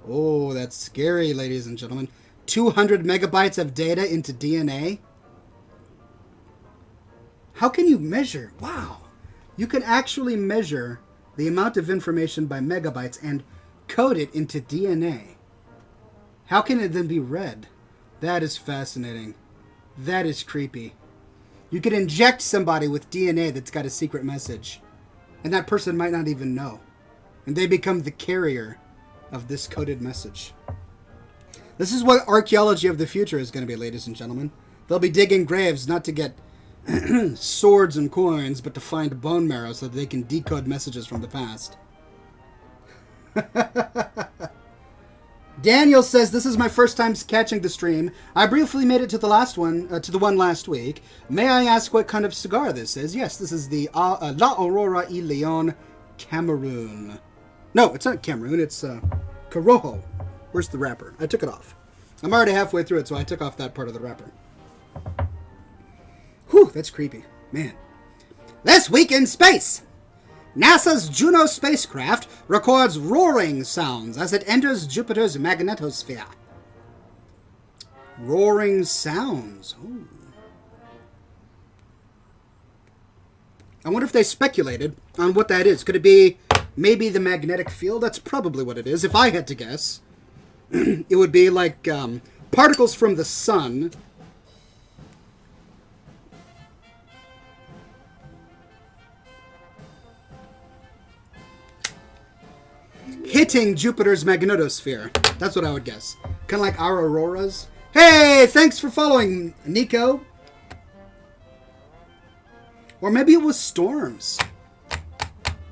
Oh, that's scary, ladies and gentlemen. 200 megabytes of data into DNA? How can you measure? Wow. You can actually measure the amount of information by megabytes and code it into DNA. How can it then be read? That is fascinating. That is creepy. You could inject somebody with DNA that's got a secret message, and that person might not even know. And they become the carrier of this coded message. This is what archaeology of the future is going to be, ladies and gentlemen. They'll be digging graves not to get swords and coins, but to find bone marrow so that they can decode messages from the past. Daniel says, this is my first time catching the stream. I briefly made it to the last one, to the one last week. May I ask what kind of cigar this is? Yes, this is the La Aurora y Leon Cameroon. No, it's not Cameroon, it's Corojo. Where's the wrapper? I took it off. I'm already halfway through it, so I took off that part of the wrapper. Whew, that's creepy. Man. This week in space, NASA's Juno spacecraft records roaring sounds as it enters Jupiter's magnetosphere. Roaring sounds. Ooh. I wonder if they speculated on what that is. Could it be maybe the magnetic field. That's probably what it is. If I had to guess, it would be like particles from the sun hitting Jupiter's magnetosphere. That's what I would guess. Kind of like our auroras. Hey, thanks for following, Nico. Or maybe it was storms.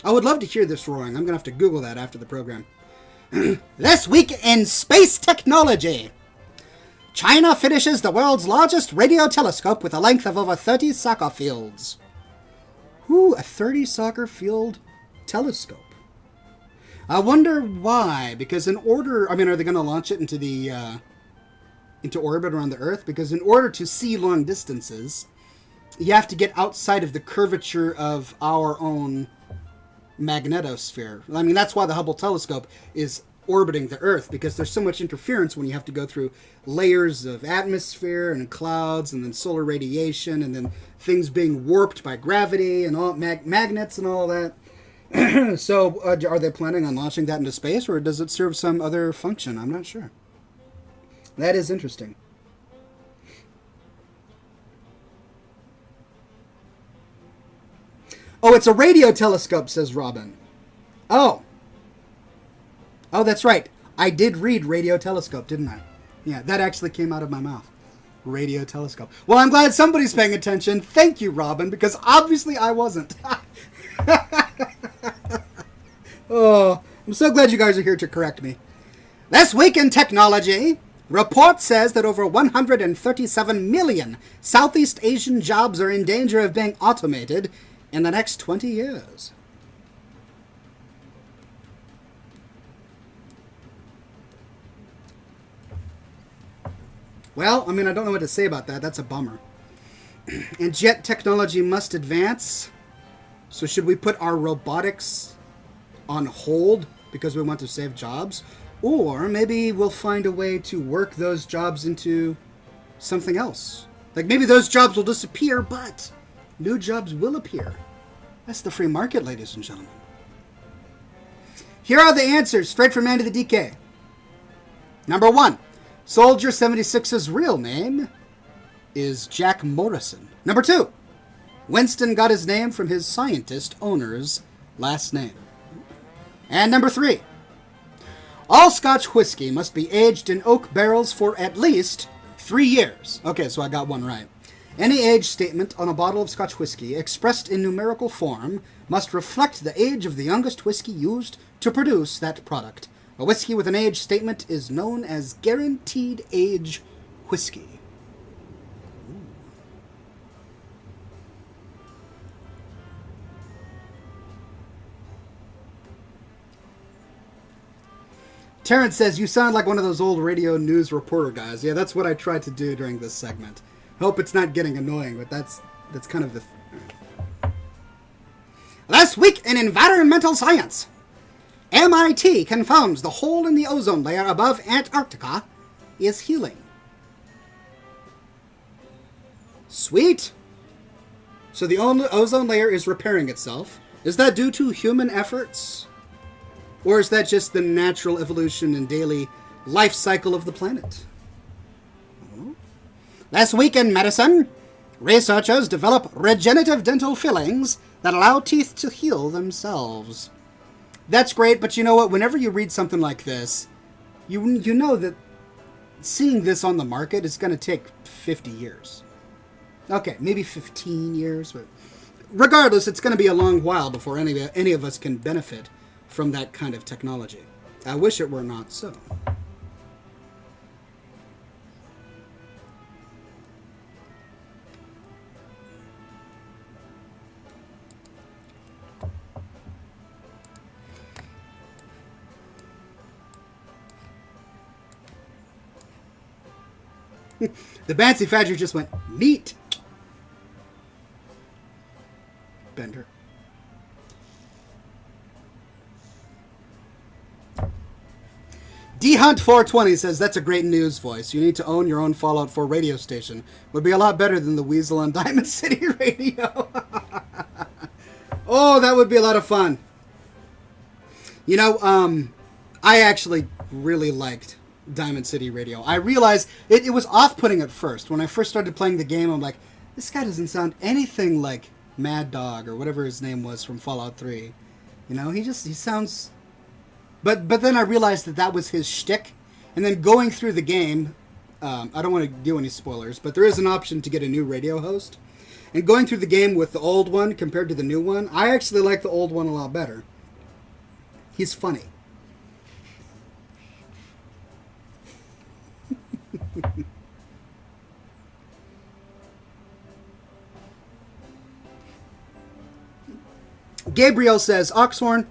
I would love to hear this roaring. I'm going to have to Google that after the program. This week in space technology. China finishes the world's largest radio telescope with a length of over 30 soccer fields. Ooh, a 30 soccer field telescope. I wonder why. Because in order... I mean, are they going to launch it into the... into orbit around the Earth? Because in order to see long distances, you have to get outside of the curvature of our own magnetosphere. I mean, that's why the Hubble telescope is orbiting the Earth, because there's so much interference when you have to go through layers of atmosphere and clouds and then solar radiation and then things being warped by gravity and all magnets and all that. So are they planning on launching that into space, or does it serve some other function? I'm not sure. That is interesting. Oh, it's a radio telescope, says Robin. Oh. Oh, that's right. I did read radio telescope, didn't I? Yeah, that actually came out of my mouth. Radio telescope. Well, I'm glad somebody's paying attention. Thank you, Robin, because obviously I wasn't. Oh, I'm so glad you guys are here to correct me. This week in technology, report says that over 137 million Southeast Asian jobs are in danger of being automated in the next 20 years. Well, I mean, I don't know what to say about that. That's a bummer. And yet technology must advance. So should we put our robotics on hold because we want to save jobs? Or maybe we'll find a way to work those jobs into something else. Like maybe those jobs will disappear, but new jobs will appear. That's the free market, ladies and gentlemen. Here are the answers, straight from Andy the DK. Number 1, Soldier 76's real name is Jack Morrison. Number 2, Winston got his name from his scientist owner's last name. And number 3, all Scotch whiskey must be aged in oak barrels for at least 3 years. Okay, so I got one right. Any age statement on a bottle of Scotch whiskey expressed in numerical form must reflect the age of the youngest whiskey used to produce that product. A whiskey with an age statement is known as guaranteed age whiskey. Terrence says, you sound like one of those old radio news reporter guys. Yeah, that's what I tried to do during this segment. Hope it's not getting annoying, but that's kind of the... Last week in environmental science, MIT confirms the hole in the ozone layer above Antarctica is healing. Sweet. So the ozone layer is repairing itself. Is that due to human efforts? Or is that just the natural evolution and daily life cycle of the planet? Last week in medicine, researchers develop regenerative dental fillings that allow teeth to heal themselves. That's great, but you know what? Whenever you read something like this, you know that seeing this on the market is going to take 50 years. Okay, maybe 15 years, but regardless, it's going to be a long while before any of us can benefit from that kind of technology. I wish it were not so. The Bancy Fadger just went, neat. Bender. D-Hunt420 says, that's a great news voice. You need to own your own Fallout 4 radio station. Would be a lot better than the Weasel on Diamond City Radio. Oh, that would be a lot of fun. You know, I actually really liked Diamond City Radio. I realized it was off-putting at first. When I first started playing the game, I'm like, this guy doesn't sound anything like Mad Dog or whatever his name was from Fallout 3. You know, he sounds... But then I realized that was his shtick. And then going through the game, I don't want to do any spoilers, but there is an option to get a new radio host. And going through the game with the old one compared to the new one, I actually like the old one a lot better. He's funny. Gabriel says, Oxhorn,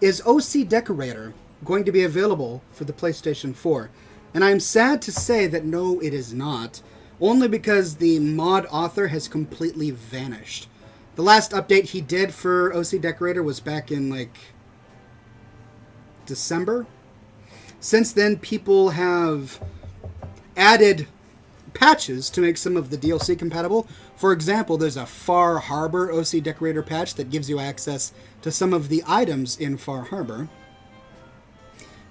is OC Decorator going to be available for the PlayStation 4? And I'm sad to say that no, it is not. Only because the mod author has completely vanished. The last update he did for OC Decorator was back in, like, December. Since then, people have added patches to make some of the DLC compatible. For example, there's a Far Harbor OC Decorator patch that gives you access to some of the items in Far Harbor.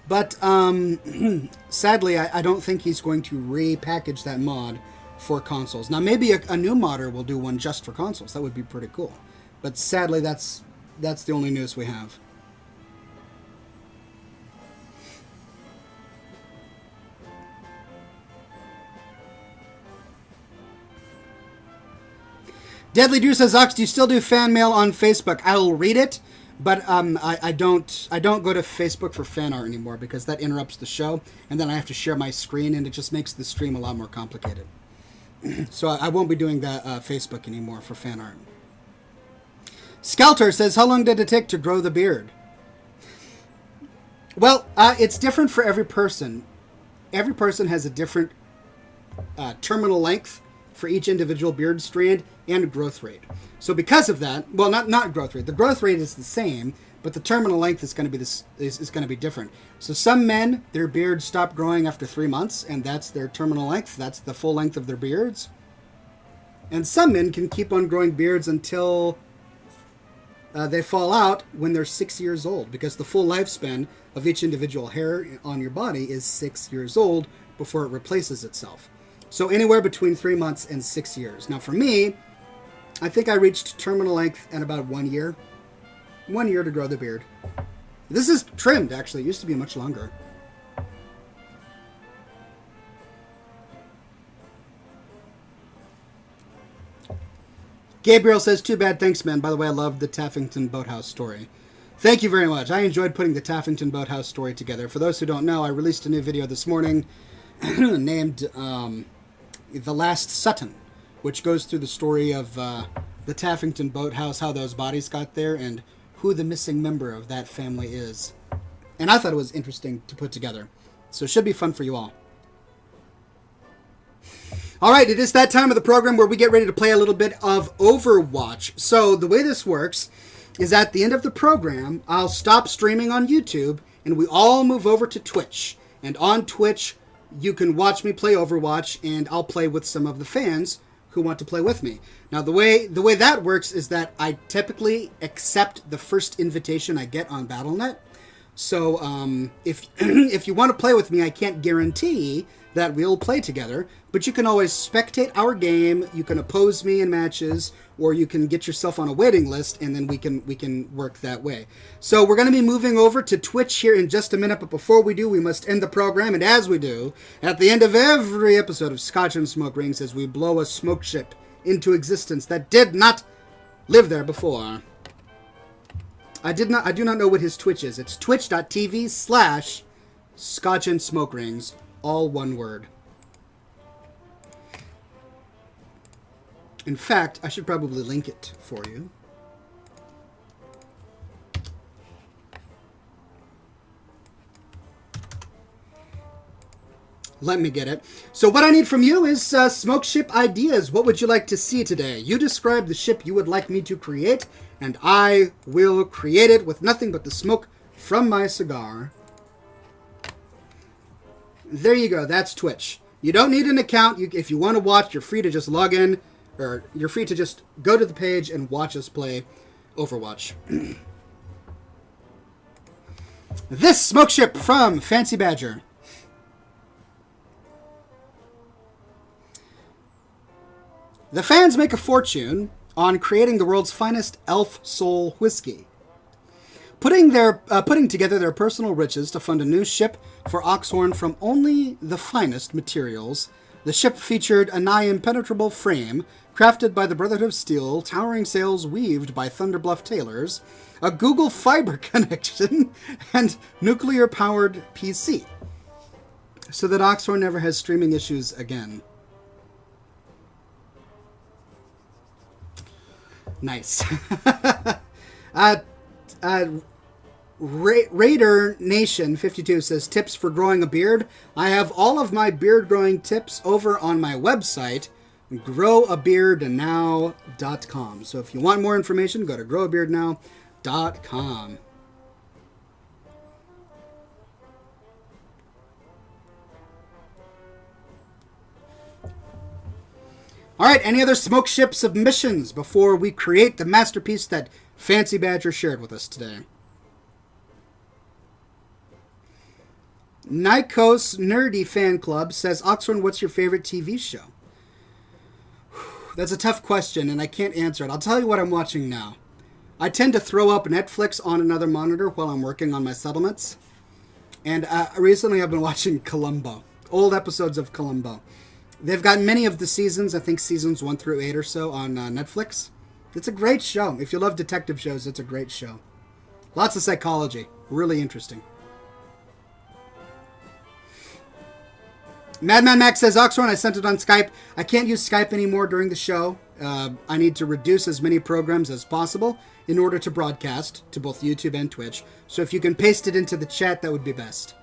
But sadly, I don't think he's going to repackage that mod for consoles. Now, maybe a new modder will do one just for consoles. That would be pretty cool. But sadly, that's the only news we have. Deadly Drew says, Ox, do you still do fan mail on Facebook? I will read it, but I don't go to Facebook for fan art anymore because that interrupts the show, and then I have to share my screen, and it just makes the stream a lot more complicated. So I won't be doing that Facebook anymore for fan art. Skelter says, how long did it take to grow the beard? Well, it's different for every person. Every person has a different terminal length for each individual beard strand and growth rate. So because of that, well, not growth rate. The growth rate is the same, but the terminal length is going to be is going to be different. So some men, their beards stop growing after 3 months, and that's their terminal length. That's the full length of their beards. And some men can keep on growing beards until they fall out when they're 6 years old, because the full lifespan of each individual hair on your body is 6 years old before it replaces itself. So anywhere between 3 months and 6 years. Now for me, I think I reached terminal length in about 1 year. 1 year to grow the beard. This is trimmed, actually. It used to be much longer. Gabriel says, too bad, thanks, man. By the way, I loved the Taffington Boathouse story. Thank you very much. I enjoyed putting the Taffington Boathouse story together. For those who don't know, I released a new video this morning named The Last Sutton, which goes through the story of the Taffington Boathouse, how those bodies got there, and who the missing member of that family is. And I thought it was interesting to put together. So it should be fun for you all. All right, it is that time of the program where we get ready to play a little bit of Overwatch. So the way this works is at the end of the program, I'll stop streaming on YouTube, and we all move over to Twitch. And on Twitch, you can watch me play Overwatch, and I'll play with some of the fans who want to play with me. Now, the way that works is that I typically accept the first invitation I get on Battle.net. So if you want to play with me, I can't guarantee that we'll play together, but you can always spectate our game, you can oppose me in matches, or you can get yourself on a waiting list, and then we can work that way. So we're going to be moving over to Twitch here in just a minute, but before we do, we must end the program, and as we do, at the end of every episode of Scotch and Smoke Rings, as we blow a smoke ship into existence that did not live there before. I do not know what his Twitch is. It's twitch.tv/Scotch and Smoke Rings, all one word. In fact, I should probably link it for you. Let me get it. So what I need from you is smoke ship ideas. What would you like to see today? You describe the ship you would like me to create, and I will create it with nothing but the smoke from my cigar. There you go. That's Twitch. You don't need an account. If you want to watch, you're free to just log in, or you're free to just go to the page and watch us play Overwatch. This smoke ship from Fancy Badger. The fans make a fortune on creating the world's finest elf soul whiskey. Putting together their personal riches to fund a new ship for Oxhorn from only the finest materials, the ship featured a nigh impenetrable frame crafted by the Brotherhood of Steel, towering sails weaved by Thunderbluff tailors, a Google Fiber connection, and nuclear-powered PC, so that Oxhorn never has streaming issues again. Nice. Raider Nation 52 says, tips for growing a beard. I have all of my beard growing tips over on my website, growabeardnow.com. So if you want more information, go to growabeardnow.com. All right, any other smoke ship submissions before we create the masterpiece that Fancy Badger shared with us today? Nikos Nerdy Fan Club says, Oxhorn, what's your favorite TV show? That's a tough question, and I can't answer it. I'll tell you what I'm watching now. I tend to throw up Netflix on another monitor while I'm working on my settlements. And recently I've been watching Columbo. Old episodes of Columbo. They've got many of the seasons, I think seasons 1 through 8 or so, on Netflix. It's a great show. If you love detective shows, it's a great show. Lots of psychology. Really interesting. Madman Max says, Oxhorn, I sent it on Skype. I can't use Skype anymore during the show. I need to reduce as many programs as possible in order to broadcast to both YouTube and Twitch. So if you can paste it into the chat, that would be best.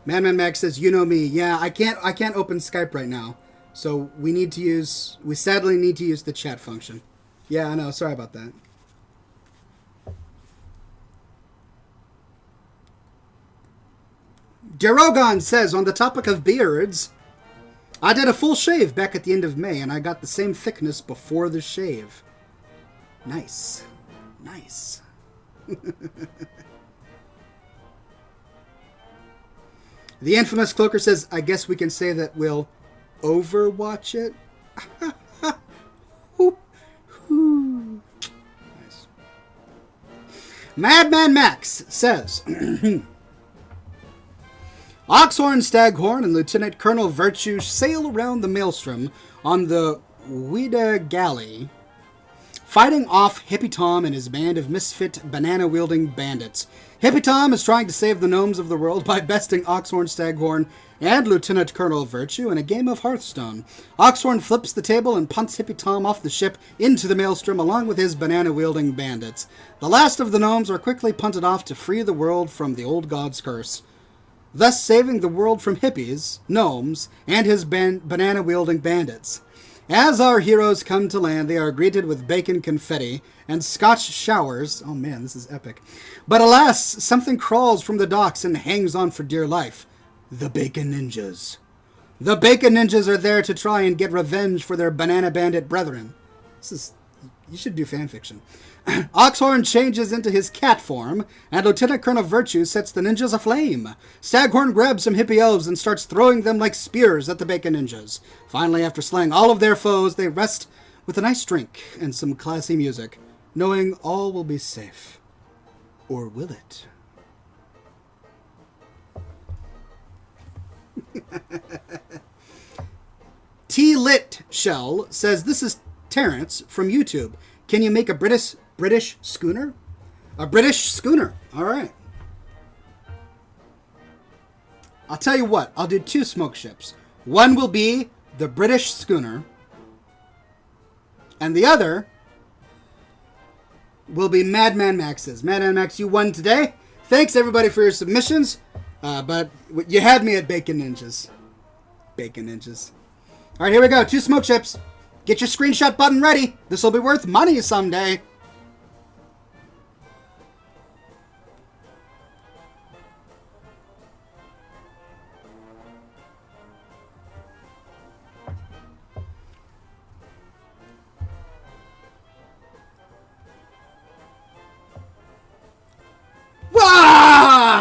Madman Max says, you know me. Yeah, I can't open Skype right now. So we sadly need to use the chat function. Yeah, I know. Sorry about that. Derogon says, on the topic of beards, I did a full shave back at the end of May, and I got the same thickness before the shave. Nice. Nice. The infamous Cloaker says, I guess we can say that we'll Overwatch it. Nice. Madman Max says, Oxhorn, Staghorn, and Lieutenant Colonel Virtue sail around the Maelstrom on the Ouida Galley, fighting off Hippie Tom and his band of misfit banana-wielding bandits. Hippie Tom is trying to save the gnomes of the world by besting Oxhorn, Staghorn, and Lieutenant Colonel Virtue in a game of Hearthstone. Oxhorn flips the table and punts Hippie Tom off the ship into the Maelstrom along with his banana-wielding bandits. The last of the gnomes are quickly punted off to free the world from the old god's curse, thus saving the world from hippies, gnomes, and his banana-wielding bandits. As our heroes come to land, they are greeted with bacon confetti and Scotch showers. Oh man, this is epic. But alas, something crawls from the docks and hangs on for dear life. The Bacon Ninjas. The Bacon Ninjas are there to try and get revenge for their banana bandit brethren. You should do fanfiction. Oxhorn changes into his cat form, and Lieutenant Colonel Virtue sets the ninjas aflame. Staghorn grabs some hippie elves and starts throwing them like spears at the Bacon Ninjas. Finally, after slaying all of their foes, they rest with a nice drink and some classy music, knowing all will be safe. Or will it? T-Lit Shell says, this is Terrence from YouTube. Can you make a British schooner? A British schooner. All right. I'll tell you what. I'll do 2 smoke ships. One will be the British schooner, and the other will be Madman Max's. Madman Max, you won today. Thanks, everybody, for your submissions. But you had me at Bacon Ninjas. Bacon Ninjas. All right, here we go. 2 smoke ships. Get your screenshot button ready. This will be worth money someday.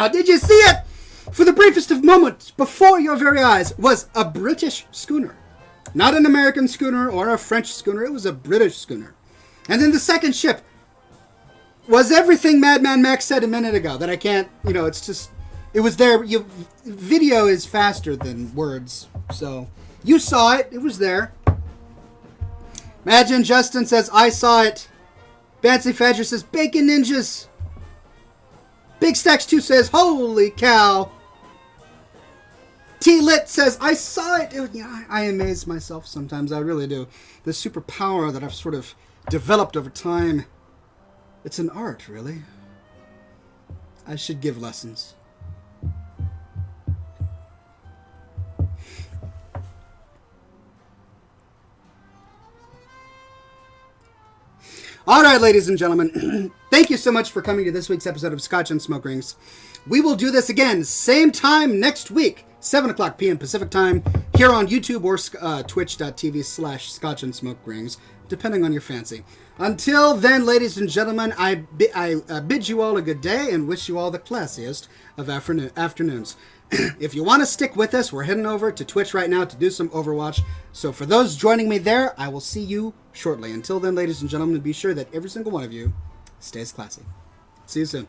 Did you see it? For the briefest of moments, before your very eyes, was a British schooner. Not an American schooner or a French schooner. It was a British schooner. And then the second ship was everything Madman Max said a minute ago. That I can't, it's just... It was there. Video is faster than words. So, you saw it. It was there. Imagine Justin says, I saw it. Bancy Fadger says, Bacon Ninjas. Big Stacks 2 says, holy cow. T-Lit says, I saw it. I amaze myself sometimes. I really do. The superpower that I've sort of developed over time. It's an art, really. I should give lessons. All right, ladies and gentlemen, thank you so much for coming to this week's episode of Scotch and Smoke Rings. We will do this again, same time next week, 7 o'clock p.m. Pacific time, here on YouTube or twitch.tv/Scotch and Smoke Rings, depending on your fancy. Until then, ladies and gentlemen, I bid you all a good day and wish you all the classiest of afternoons. If you want to stick with us, we're heading over to Twitch right now to do some Overwatch. So for those joining me there, I will see you shortly. Until then, ladies and gentlemen, be sure that every single one of you stays classy. See you soon.